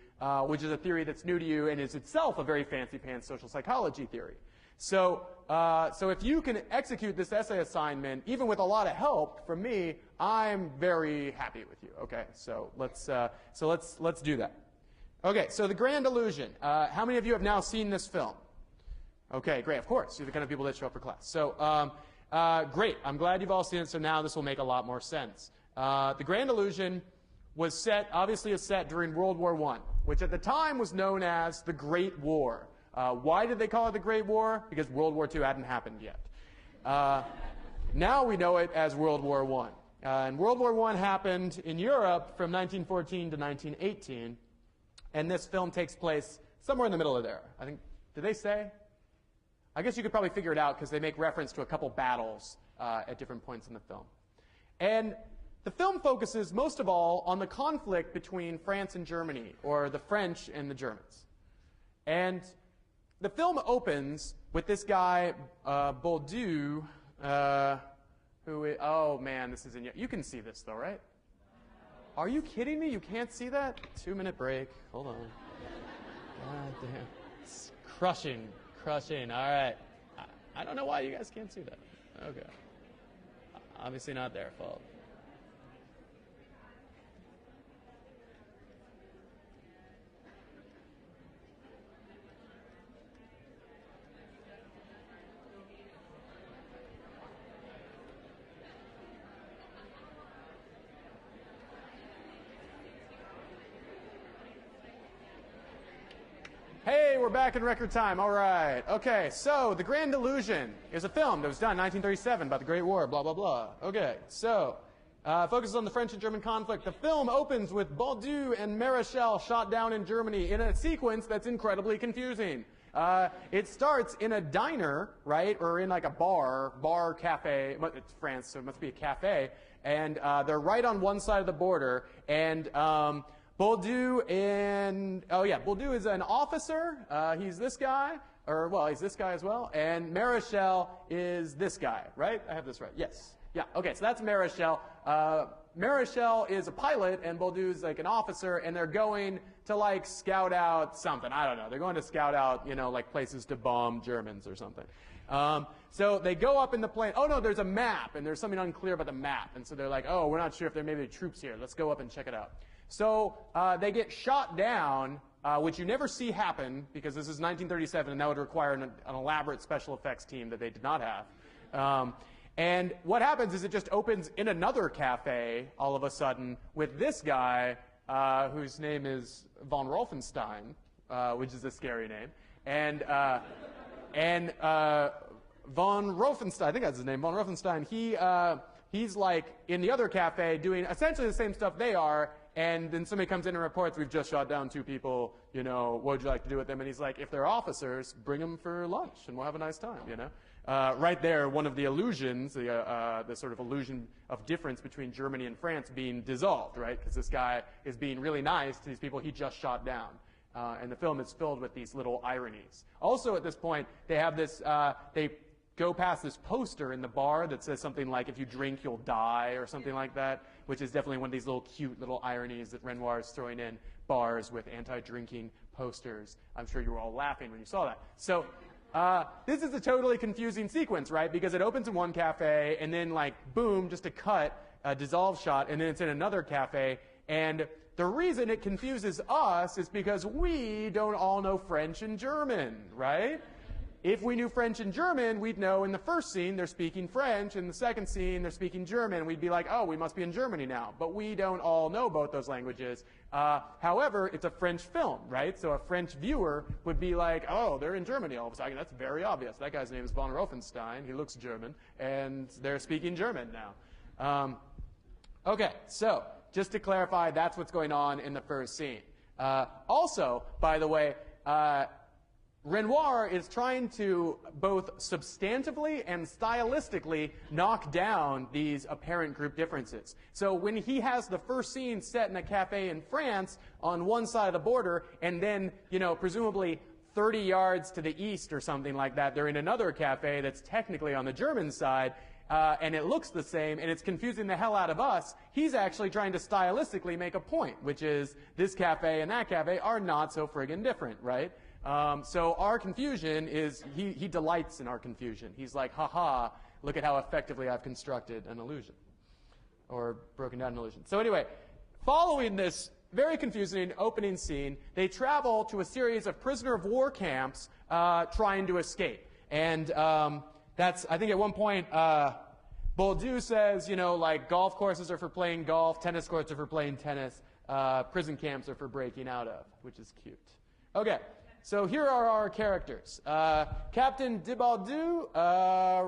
which is a theory that's new to you and is itself a very fancy-pants social psychology theory. So if you can execute this essay assignment, even with a lot of help from me, I'm very happy with you. Okay, so let's do that. Okay, so the grand illusion. How many of you have now seen this film? Okay, great. Of course, you're the kind of people that show up for class. So. Great. I'm glad you've all seen it, so now this will make a lot more sense. The Grand Illusion was set during World War I, which at the time was known as the Great War. Why did they call it the Great War? Because World War II hadn't happened yet. Now we know it as World War I. And World War I happened in Europe from 1914 to 1918, and this film takes place somewhere in the middle of there. I think, did they say? I guess you could probably figure it out because they make reference to a couple battles at different points in the film. And the film focuses most of all on the conflict between France and Germany, or the French and the Germans. And the film opens with this guy, Bourdieu, oh man, this is you can see this though, right? Are you kidding me? You can't see that? 2 minute break. Hold on. God damn. It's crushing. All right. I don't know why you guys can't see that. Okay. Obviously not their fault. we're back in record time. All right. Okay, so The Grand Illusion is a film that was done in 1937 about the Great War, blah, blah, blah. Okay, so focuses on the French and German conflict. The film opens with Baudu and Maréchal shot down in Germany in a sequence that's incredibly confusing. It starts in a diner, right, or in like a bar, cafe. It's France, so it must be a cafe. And they're right on one side of the border. And Baudu is an officer. He's this guy, he's this guy as well. And Maréchal is this guy, right? I have this right. Yes. Yeah. Okay. So that's Maréchal. Maréchal is a pilot, and Baudu is like an officer, and they're going to like scout out something. I don't know. They're going to scout out, like places to bomb Germans or something. So they go up in the plane. Oh no, there's a map, and there's something unclear about the map. And so they're like, oh, we're not sure if there may be troops here. Let's go up and check it out. So they get shot down, which you never see happen because this is 1937, and that would require an elaborate special effects team that they did not have. And what happens is it just opens in another cafe all of a sudden with this guy whose name is von Rolfenstein, which is a scary name. And von Rolfenstein, I think that's his name, von Rolfenstein, he's like in the other cafe doing essentially the same stuff they are. And then somebody comes in and reports, we've just shot down 2 people, what would you like to do with them? And he's like, if they're officers, bring them for lunch and we'll have a nice time, Right there, one of the illusions, the sort of illusion of difference between Germany and France being dissolved, right? Because this guy is being really nice to these people he just shot down. And the film is filled with these little ironies. Also at this point, they have this, they go past this poster in the bar that says something like, if you drink, you'll die, or something like that, which is definitely one of these little cute little ironies that Renoir is throwing in bars with anti-drinking posters. I'm sure you were all laughing when you saw that. So this is a totally confusing sequence, right? Because it opens in one cafe, and then, like, boom, just a cut, a dissolve shot, and then it's in another cafe. And the reason it confuses us is because we don't all know French and German, right? If we knew French and German, we'd know in the first scene they're speaking French, in the second scene they're speaking German. We'd be like, oh, we must be in Germany now. But we don't all know both those languages. However, it's a French film, right? So a French viewer would be like, oh, they're in Germany all of a sudden. That's very obvious. That guy's name is von Rolfenstein. He looks German, and they're speaking German now. Okay, so just to clarify, that's what's going on in the first scene. Also, by the way, Renoir is trying to both substantively and stylistically knock down these apparent group differences. So when he has the first scene set in a cafe in France on one side of the border, and then, presumably 30 yards to the east or something like that, they're in another cafe that's technically on the German side, and it looks the same, and it's confusing the hell out of us, he's actually trying to stylistically make a point, which is this cafe and that cafe are not so friggin' different, right? So our confusion is, he delights in our confusion. He's like, haha, look at how effectively I've constructed an illusion, or broken down an illusion. So anyway, following this very confusing opening scene, they travel to a series of prisoner of war camps trying to escape. And I think at one point, Baudu says, like golf courses are for playing golf, tennis courts are for playing tennis, prison camps are for breaking out of, which is cute. Okay. So here are our characters. Captain de Baudu,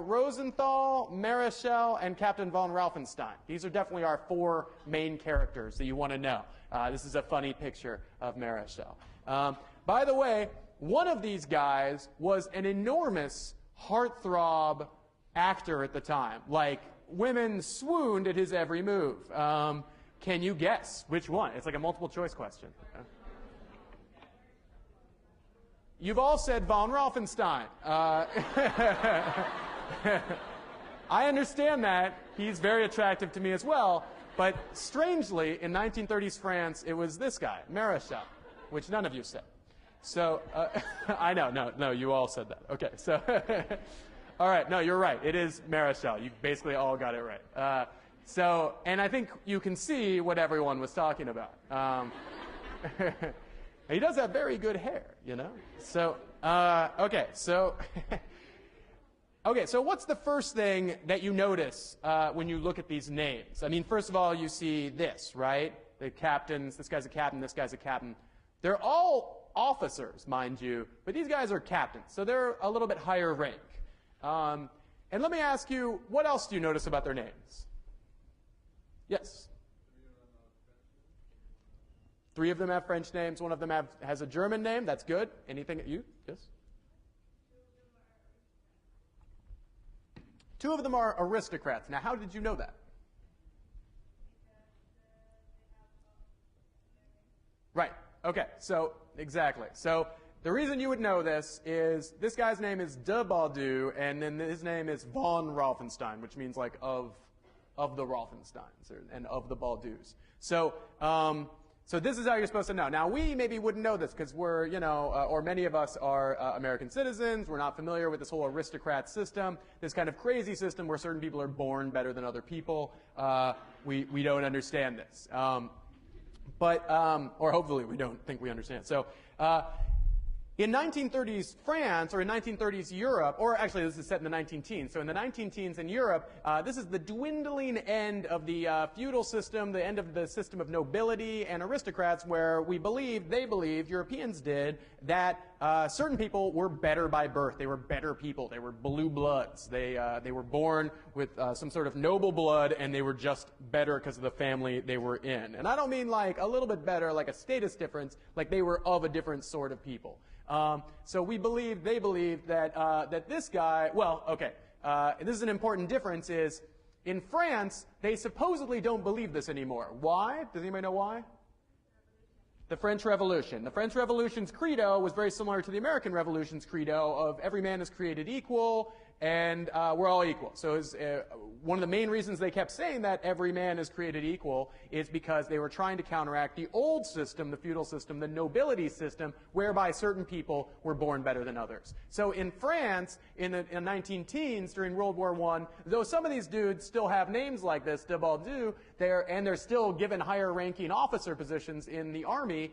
Rosenthal, Maréchal, and Captain von Rolfenstein. These are definitely our 4 main characters that you want to know. This is a funny picture of Maréchal. By the way, one of these guys was an enormous heartthrob actor at the time. Like, women swooned at his every move. Can you guess which one? It's like a multiple choice question. You've all said von Rolfenstein. I understand that. He's very attractive to me as well. But strangely, in 1930s France, it was this guy, Maréchal, which none of you said. So, I know, no, you all said that. Okay, so, all right, no, you're right. It is Maréchal. You basically all got it right. And I think you can see what everyone was talking about. He does have very good hair, So, okay, so what's the first thing that you notice when you look at these names? I mean, first of all, you see this, right? The captains, this guy's a captain, this guy's a captain. They're all officers, mind you, but these guys are captains, so they're a little bit higher rank. And let me ask you, what else do you notice about their names? Yes? 3 of them have French names. 1 of them has a German name. That's good. Anything? You? Yes? 2 of them are aristocrats. Now, how did you know that? Right. Okay. So, exactly. So, the reason you would know this is this guy's name is de Baldu, and then his name is von Rauffenstein, which means like of the Rauffensteins and of the Baldus. So, so this is how you're supposed to know. Now, we maybe wouldn't know this because we're, or many of us are American citizens. We're not familiar with this whole aristocrat system, this kind of crazy system where certain people are born better than other people. We don't understand this. Or hopefully we don't think we understand. So, in 1930s France, or in 1930s Europe, or actually this is set in the 19-teens, so in the 19-teens in Europe, this is the dwindling end of the feudal system, the end of the system of nobility and aristocrats, where they believed, Europeans did, that certain people were better by birth. They were better people. They were blue bloods. They were born with some sort of noble blood, and they were just better because of the family they were in. And I don't mean like a little bit better, like a status difference, like they were of a different sort of people. So they believed that this guy, this is an important difference, is in France, they supposedly don't believe this anymore. Why? Does anybody know why? The French Revolution. The French Revolution's credo was very similar to the American Revolution's credo of every man is created equal, and we're all equal. So one of the main reasons they kept saying that every man is created equal is because they were trying to counteract the old system, the feudal system, the nobility system, whereby certain people were born better than others. So in France, in the 19-teens, during World War I, though some of these dudes still have names like this, de Baldu, they're still given higher-ranking officer positions in the army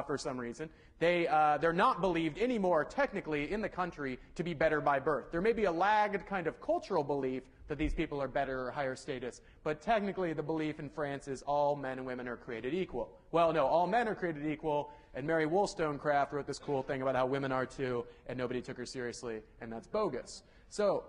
for some reason. They're not believed anymore, technically, in the country to be better by birth. There may be a lagged kind of cultural belief that these people are better or higher status, but technically the belief in France is all men and women are created equal. Well, no, all men are created equal, and Mary Wollstonecraft wrote this cool thing about how women are too, and nobody took her seriously, and that's bogus. So,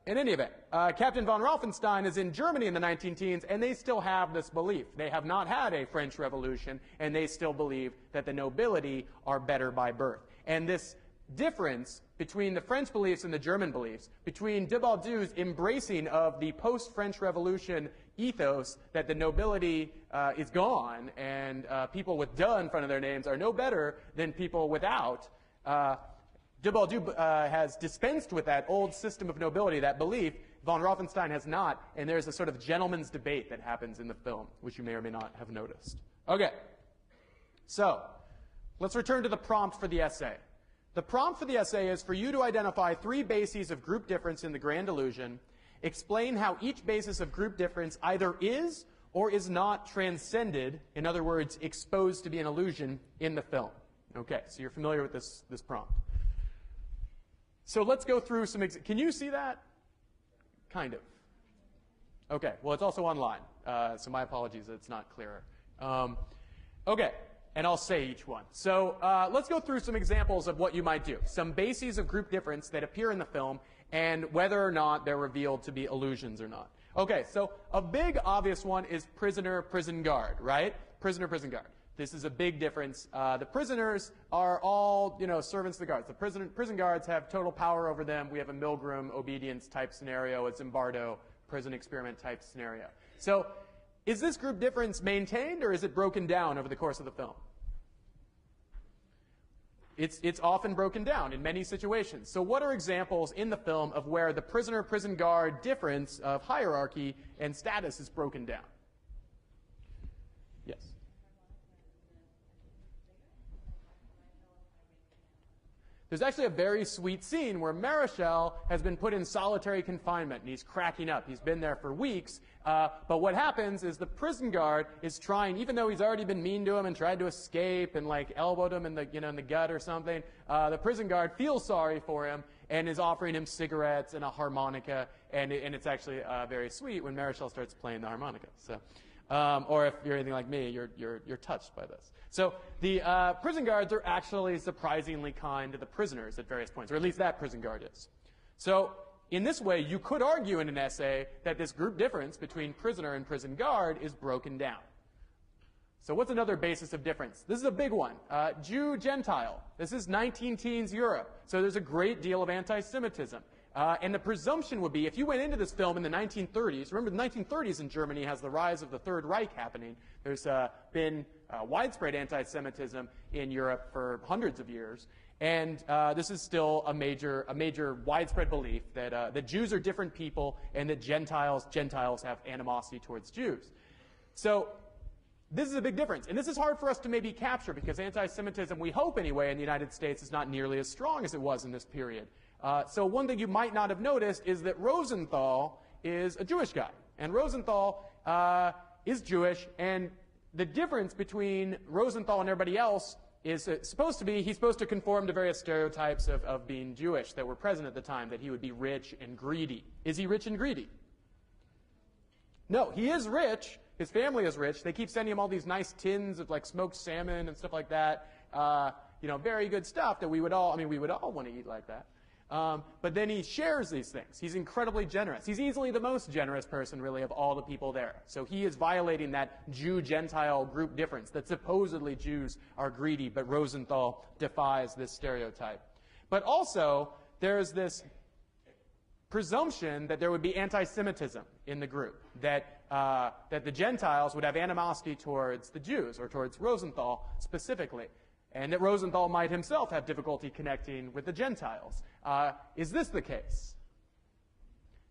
in any event, Captain von Rauffenstein is in Germany in the 19-teens, and they still have this belief. They have not had a French Revolution, and they still believe that the nobility are better by birth. And this difference between the French beliefs and the German beliefs, between de Baldu's embracing of the post-French Revolution ethos that the nobility is gone, and people with de in front of their names are no better than people without, de Baldu has dispensed with that old system of nobility, that belief. Von Rauffenstein has not, and there's a sort of gentleman's debate that happens in the film, which you may or may not have noticed. Okay, so let's return to the prompt for the essay. The prompt for the essay is for you to identify 3 bases of group difference in the grand illusion, explain how each basis of group difference either is or is not transcended, in other words, exposed to be an illusion in the film. Okay, so you're familiar with this prompt. So let's go through some, can you see that? Kind of. Okay, well, it's also online, so my apologies that it's not clearer. Okay, and I'll say each one. So let's go through some examples of what you might do, some bases of group difference that appear in the film, and whether or not they're revealed to be illusions or not. Okay, so a big obvious one is prisoner-prison guard, right? Prisoner-prison guard. This is a big difference. The prisoners are all, servants of the guards. The prison guards have total power over them. We have a Milgram obedience type scenario, a Zimbardo prison experiment type scenario. So is this group difference maintained, or is it broken down over the course of the film? It's often broken down in many situations. So what are examples in the film of where the prisoner-prison guard difference of hierarchy and status is broken down? Yes. There's actually a very sweet scene where Marichal has been put in solitary confinement, and he's cracking up. He's been there for weeks. But what happens is the prison guard is trying, even though he's already been mean to him and tried to escape and elbowed him in the gut or something, the prison guard feels sorry for him and is offering him cigarettes and a harmonica, and it's actually very sweet when Marichal starts playing the harmonica. So, Or if you're anything like me, you're touched by this. So the prison guards are actually surprisingly kind to the prisoners at various points, or at least that prison guard is. So in this way, you could argue in an essay that this group difference between prisoner and prison guard is broken down. So what's another basis of difference? This is a big one. Jew-Gentile. This is 19-teens Europe. So there's a great deal of anti-Semitism. And the presumption would be, if you went into this film in the 1930s, remember the 1930s in Germany has the rise of the Third Reich happening. There's been widespread anti-Semitism in Europe for hundreds of years. And this is still a major widespread belief that Jews are different people and that Gentiles have animosity towards Jews. So this is a big difference. And this is hard for us to maybe capture because anti-Semitism, we hope anyway, in the United States is not nearly as strong as it was in this period. So one thing you might not have noticed is that Rosenthal is a Jewish guy. And Rosenthal is Jewish. And the difference between Rosenthal and everybody else is supposed to be, he's supposed to conform to various stereotypes of being Jewish that were present at the time, that he would be rich and greedy. Is he rich and greedy? No, he is rich. His family is rich. They keep sending him all these nice tins of like smoked salmon and stuff like that. Very good stuff that we would all want to eat like that. But then he shares these things. He's incredibly generous. He's easily the most generous person, really, of all the people there. So he is violating that Jew-Gentile group difference, that supposedly Jews are greedy, but Rosenthal defies this stereotype. But also, there's this presumption that there would be anti-Semitism in the group, that the Gentiles would have animosity towards the Jews, or towards Rosenthal specifically, and that Rosenthal might himself have difficulty connecting with the Gentiles. Is this the case?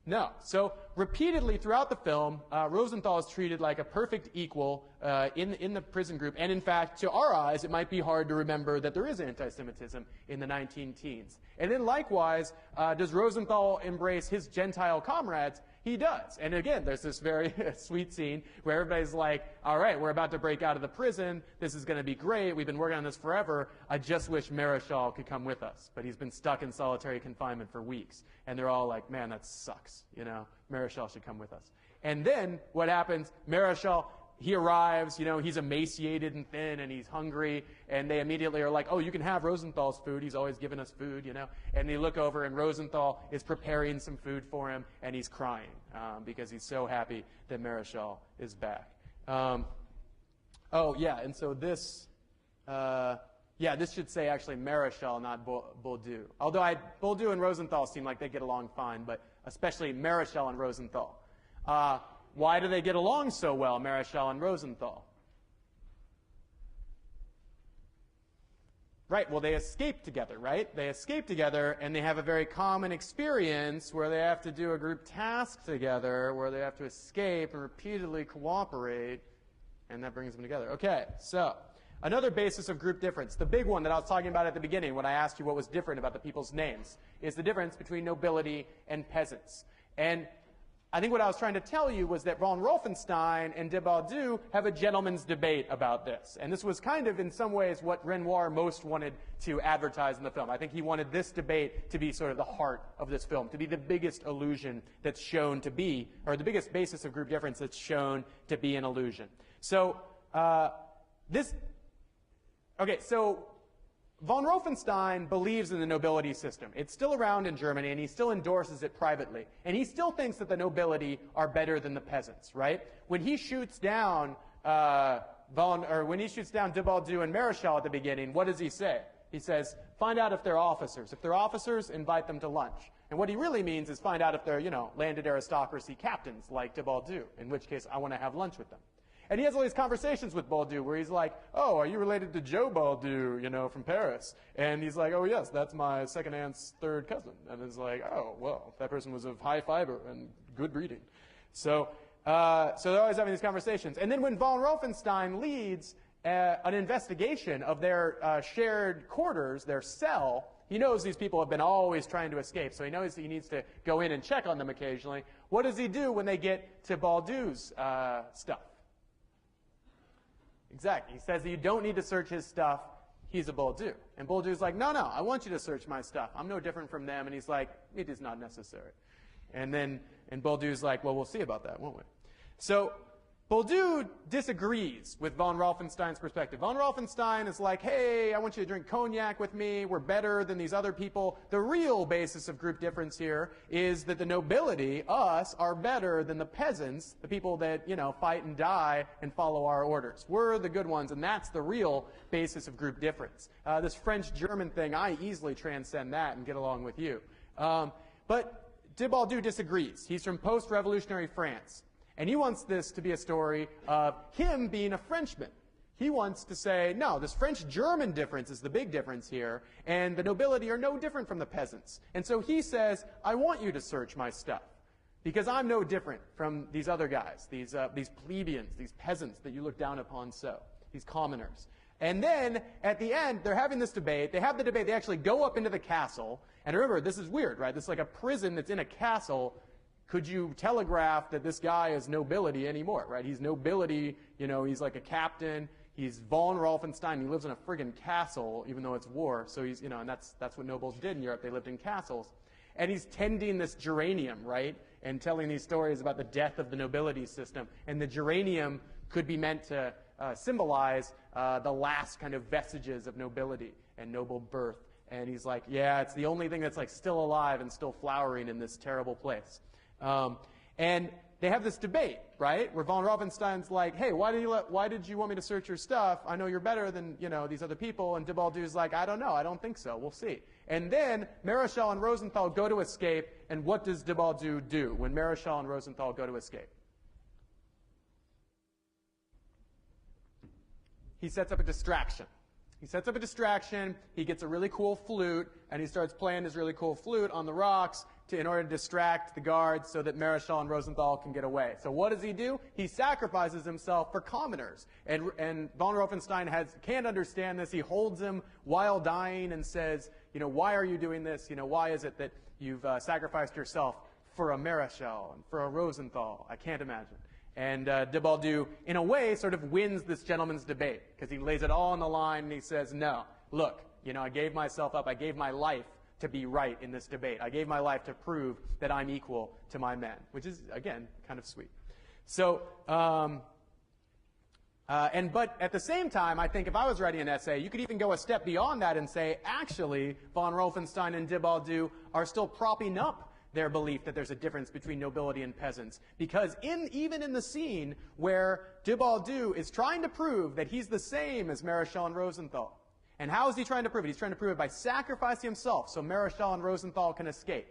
No. So repeatedly throughout the film, Rosenthal is treated like a perfect equal in the prison group. And in fact, to our eyes, it might be hard to remember that there is anti-Semitism in the 19-teens. And then likewise, does Rosenthal embrace his Gentile comrades? He does. And again, there's this very sweet scene where everybody's like, all right, we're about to break out of the prison. This is going to be great. We've been working on this forever. I just wish Marischal could come with us. But he's been stuck in solitary confinement for weeks. And they're all like, man, that sucks. Marischal should come with us. And then what happens? Marischal, he arrives, he's emaciated and thin and he's hungry. And they immediately are like, oh, you can have Rosenthal's food. He's always given us food, And they look over and Rosenthal is preparing some food for him and he's crying because he's so happy that Marischal is back. And so this, this should say actually Marischal, not Bourdieu. Although Bourdieu and Rosenthal seem like they get along fine, but especially Marischal and Rosenthal. Why do they get along so well, Marischal and Rosenthal? Right, well, they escape together, right? They escape together, and they have a very common experience where they have to do a group task together, where they have to escape and repeatedly cooperate, and that brings them together. Okay, so another basis of group difference, the big one that I was talking about at the beginning when I asked you what was different about the people's names, is the difference between nobility and peasants. And I think what I was trying to tell you was that von Rolfenstein and de Bourdieu have a gentleman's debate about this. And this was kind of, in some ways, what Renoir most wanted to advertise in the film. I think he wanted this debate to be sort of the heart of this film, to be the biggest illusion that's shown to be, or the biggest basis of group difference that's shown to be an illusion. So, von Rolfenstein believes in the nobility system. It's still around in Germany, and he still endorses it privately. And he still thinks that the nobility are better than the peasants, right? When he shoots down de Bourdieu and Marischal at the beginning, what does he say? He says, find out if they're officers. If they're officers, invite them to lunch. And what he really means is find out if they're, landed aristocracy captains like de Bourdieu, in which case I want to have lunch with them. And he has all these conversations with Bourdieu where he's like, oh, are you related to Joe Bourdieu, from Paris? And he's like, oh, yes, that's my second aunt's third cousin. And it's like, oh, well, that person was of high fiber and good breeding. So they're always having these conversations. And then when von Rolfenstein leads an investigation of their shared quarters, their cell, he knows these people have been always trying to escape. So he knows that he needs to go in and check on them occasionally. What does he do when they get to Bourdieu's stuff? Exactly. He says that you don't need to search his stuff. He's a Bourdieu. And Bourdieu's like, no, I want you to search my stuff. I'm no different from them. And he's like, it is not necessary. And Bourdieu's like, well, we'll see about that, won't we? So Bourdieu disagrees with von Rauffenstein's perspective. Von Rauffenstein is like, hey, I want you to drink cognac with me. We're better than these other people. The real basis of group difference here is that the nobility, us, are better than the peasants, the people that, fight and die and follow our orders. We're the good ones, and that's the real basis of group difference. This French-German thing, I easily transcend that and get along with you. But de Bourdieu disagrees. He's from post-revolutionary France. And he wants this to be a story of him being a Frenchman. He wants to say, no, this French-German difference is the big difference here, and the nobility are no different from the peasants. And so he says, I want you to search my stuff, because I'm no different from these other guys, these plebeians, these peasants that you look down upon so, these commoners. And then, at the end, they're having this debate. They have the debate. They actually go up into the castle. And remember, this is weird, right? This is like a prison that's in a castle. Could you telegraph that this guy is nobility anymore, right? He's nobility, he's like a captain. He's von Rauffenstein. He lives in a friggin' castle, even though it's war. So he's, and that's what nobles did in Europe. They lived in castles. And he's tending this geranium, right? And telling these stories about the death of the nobility system. And the geranium could be meant to symbolize the last kind of vestiges of nobility and noble birth. And he's like, yeah, it's the only thing that's like still alive and still flowering in this terrible place. And they have this debate, right, where von Rauffenstein's like, hey, why did you want me to search your stuff? I know you're better than, these other people. And de Bourdieu's like, I don't know. I don't think so. We'll see. And then Maréchal and Rosenthal go to escape. And what does de Bourdieu do when Maréchal and Rosenthal go to escape? He sets up a distraction. He gets a really cool flute, and he starts playing his really cool flute on the rocks in order to distract the guards so that Maréchal and Rosenthal can get away. So what does he do? He sacrifices himself for commoners. And von Rauffenstein can't understand this. He holds him while dying and says, why are you doing this? Why is it that you've sacrificed yourself for a Maréchal and for a Rosenthal? I can't imagine. And de Bourdieu, in a way, sort of wins this gentleman's debate, because he lays it all on the line and he says, no, look, I gave myself up. I gave my life to be right in this debate. I gave my life to prove that I'm equal to my men, which is, again, kind of sweet. So, but at the same time, I think if I was writing an essay, you could even go a step beyond that and say, actually, von Rauffenstein and de Bourdieu are still propping up their belief that there's a difference between nobility and peasants. Because even in the scene where de Bourdieu is trying to prove that he's the same as Maréchal and Rosenthal. And how is he trying to prove it? He's trying to prove it by sacrificing himself so Maréchal and Rosenthal can escape.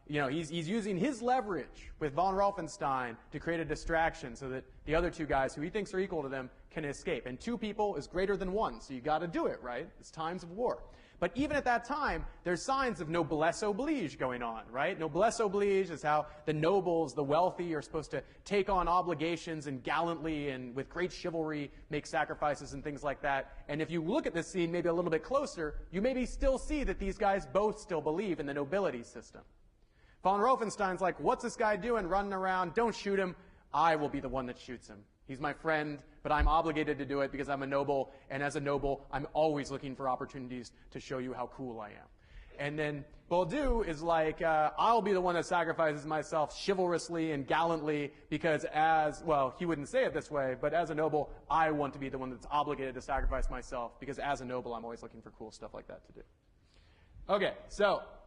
He's using his leverage with von Rauffenstein to create a distraction so that the other two guys who he thinks are equal to them can escape. And two people is greater than one, so you got to do it, right? It's times of war. But even at that time, there's signs of noblesse oblige going on, right? Noblesse oblige is how the nobles, the wealthy, are supposed to take on obligations and gallantly and with great chivalry make sacrifices and things like that. And if you look at this scene maybe a little bit closer, you maybe still see that these guys both still believe in the nobility system. Von Rauffenstein's like, what's this guy doing running around? Don't shoot him. I will be the one that shoots him. He's my friend, but I'm obligated to do it because I'm a noble, and as a noble, I'm always looking for opportunities to show you how cool I am. And then Bourdieu is like, I'll be the one that sacrifices myself chivalrously and gallantly because he wouldn't say it this way, but as a noble, I want to be the one that's obligated to sacrifice myself because as a noble, I'm always looking for cool stuff like that to do. Okay,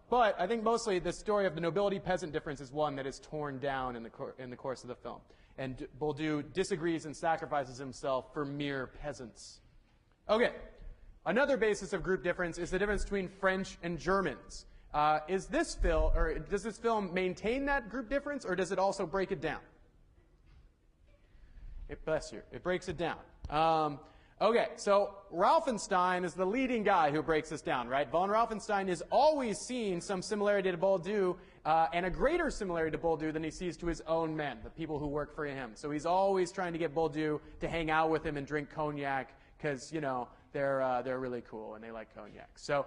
but I think mostly the story of the nobility-peasant difference is one that is torn down in the course of the film. And Bourdieu disagrees and sacrifices himself for mere peasants. Okay, another basis of group difference is the difference between French and Germans. Does this film maintain that group difference, or does it also break it down? Bless you. It breaks it down. Okay, so Rauffenstein is the leading guy who breaks this down, right? Von Rauffenstein is always seeing some similarity to Bourdieu, and a greater similarity to Bourdieu than he sees to his own men, the people who work for him. So he's always trying to get Bourdieu to hang out with him and drink cognac because, they're really cool and they like cognac. So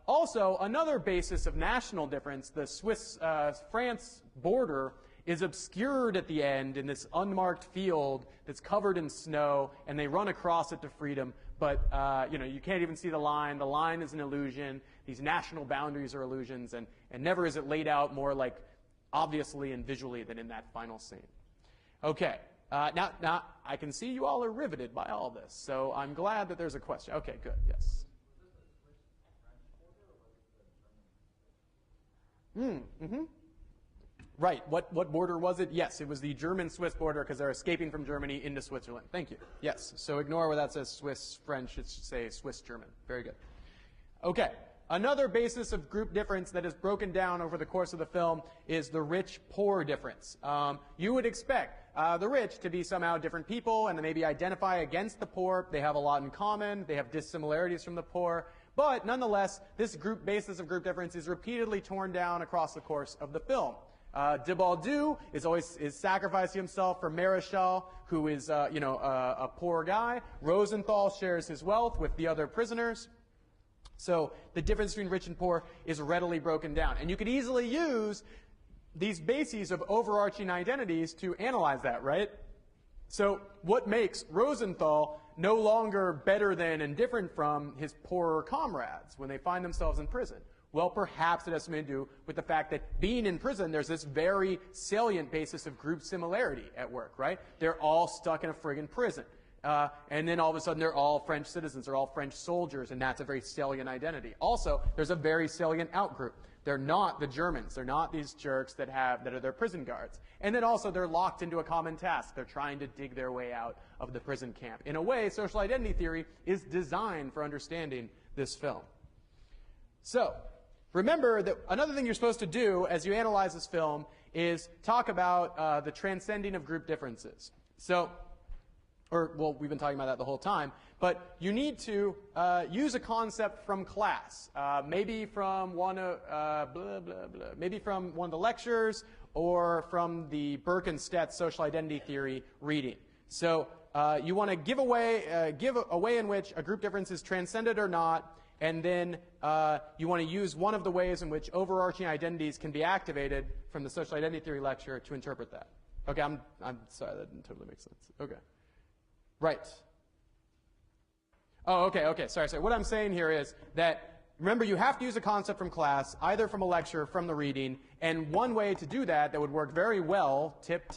also, another basis of national difference, the Swiss-France border is obscured at the end in this unmarked field that's covered in snow, and they run across it to freedom. But, you can't even see the line. The line is an illusion. These national boundaries are illusions, and never is it laid out more like obviously and visually than in that final scene. Okay, Now, I can see you all are riveted by all this, so I'm glad that there's a question. Okay, good, yes. Right, what border was it? Yes, it was the German-Swiss border because they're escaping from Germany into Switzerland. Thank you. Yes, so ignore where that says Swiss-French. It should say Swiss-German. Very good. Okay, another basis of group difference that is broken down over the course of the film is the rich-poor difference. You would expect the rich to be somehow different people and to maybe identify against the poor. They have a lot in common. They have dissimilarities from the poor. But nonetheless, this basis of group difference is repeatedly torn down across the course of the film. De Baldu is sacrificing himself for Maréchal, who is a poor guy. Rosenthal shares his wealth with the other prisoners. So the difference between rich and poor is readily broken down. And you could easily use these bases of overarching identities to analyze that, right? So what makes Rosenthal no longer better than and different from his poorer comrades when they find themselves in prison? Well, perhaps it has something to do with the fact that being in prison, there's this very salient basis of group similarity at work, right? They're all stuck in a friggin' prison. And then all of a sudden, they're all French citizens. They're all French soldiers, and that's a very salient identity. Also, there's a very salient outgroup. They're not the Germans. They're not these jerks that are their prison guards. And then also, they're locked into a common task. They're trying to dig their way out of the prison camp. In a way, social identity theory is designed for understanding this film. So, remember that another thing you're supposed to do as you analyze this film is talk about the transcending of group differences. We've been talking about that the whole time, but you need to use a concept from class, maybe from one of the lectures or from the Bgarc9vSj5I social identity theory reading. So you want to give a way in which a group difference is transcended or not. And then you want to use one of the ways in which overarching identities can be activated from the social identity theory lecture to interpret that. Okay, I'm sorry, that didn't totally make sense. Okay. Right. Oh, okay, sorry. What I'm saying here is that, remember, you have to use a concept from class, either from a lecture or from the reading, and one way to do that would work very well, tip,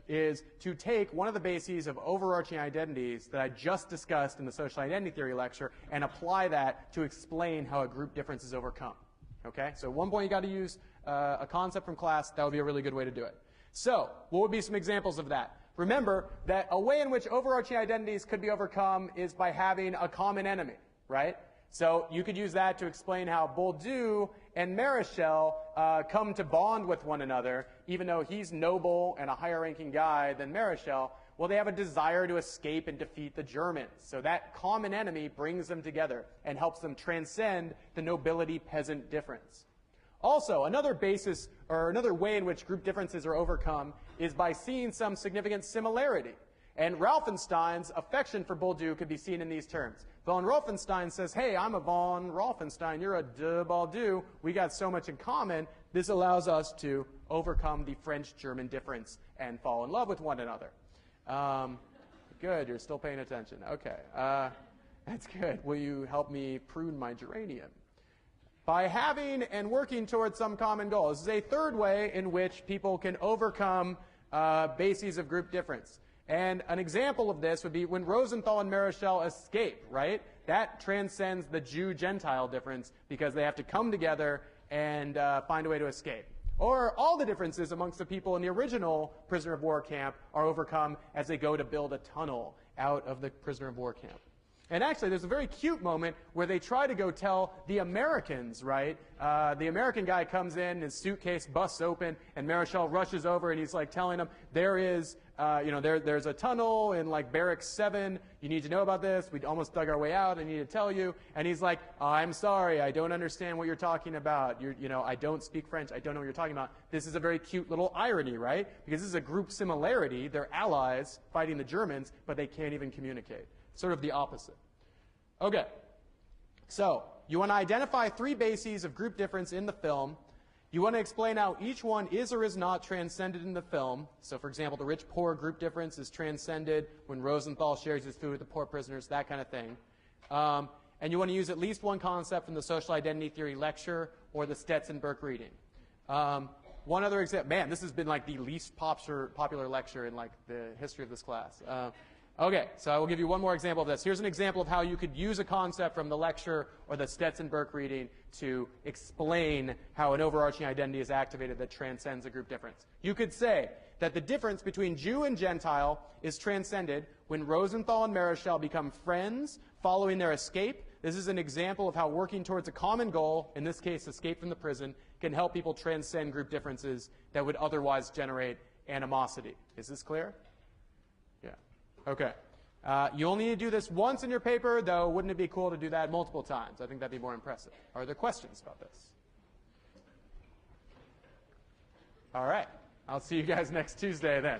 is to take one of the bases of overarching identities that I just discussed in the social identity theory lecture and apply that to explain how a group difference is overcome. Okay? So at one point you got to use a concept from class. That would be a really good way to do it. So what would be some examples of that? Remember that a way in which overarching identities could be overcome is by having a common enemy, right? So you could use that to explain how Baldu and Maréchal come to bond with one another, even though he's noble and a higher-ranking guy than Maréchal. Well, they have a desire to escape and defeat the Germans. So that common enemy brings them together and helps them transcend the nobility-peasant difference. Also, another basis or another way in which group differences are overcome is by seeing some significant similarity. And Rauffenstein's affection for Baldu could be seen in these terms. Von Rauffenstein says, hey, I'm a von Rauffenstein, you're a de Baldu, we got so much in common. This allows us to overcome the French-German difference and fall in love with one another. Good, you're still paying attention. Okay, that's good. Will you help me prune my geranium? By having and working towards some common goal. This is a third way in which people can overcome bases of group difference. And an example of this would be when Rosenthal and Maréchal escape, right? That transcends the Jew-Gentile difference because they have to come together and find a way to escape. Or all the differences amongst the people in the original prisoner of war camp are overcome as they go to build a tunnel out of the prisoner of war camp. And actually, there's a very cute moment where they try to go tell the Americans, right? The American guy comes in, his suitcase busts open, and Maréchal rushes over, and he's like telling them, there is, there's a tunnel in like Bgarc9vSj5I. You need to know about this. We almost dug our way out. I need to tell you. And he's like, oh, I'm sorry. I don't understand what you're talking about. I don't speak French. I don't know what you're talking about. This is a very cute little irony, right? Because this is a group similarity. They're allies fighting the Germans, but they can't even communicate. Sort of the opposite. Okay, so you want to identify three bases of group difference in the film. You want to explain how each one is or is not transcended in the film. So, for example, the rich-poor group difference is transcended when Rosenthal shares his food with the poor prisoners, that kind of thing. And you want to use at least one concept from the social identity theory lecture or the Stetson-Burke reading. one other example. Man, this has been like the least popular lecture in like the history of this class. Okay, so I will give you one more example of this. Here's an example of how you could use a concept from the lecture or the Stetson-Burke reading to explain how an overarching identity is activated that transcends a group difference. You could say that the difference between Jew and Gentile is transcended when Rosenthal and Marischal become friends following their escape. This is an example of how working towards a common goal, in this case escape from the prison, can help people transcend group differences that would otherwise generate animosity. Is this clear? Yeah. Okay. You only need to do this once in your paper, though wouldn't it be cool to do that multiple times? I think that'd be more impressive. Are there questions about this? All right. I'll see you guys next Tuesday then.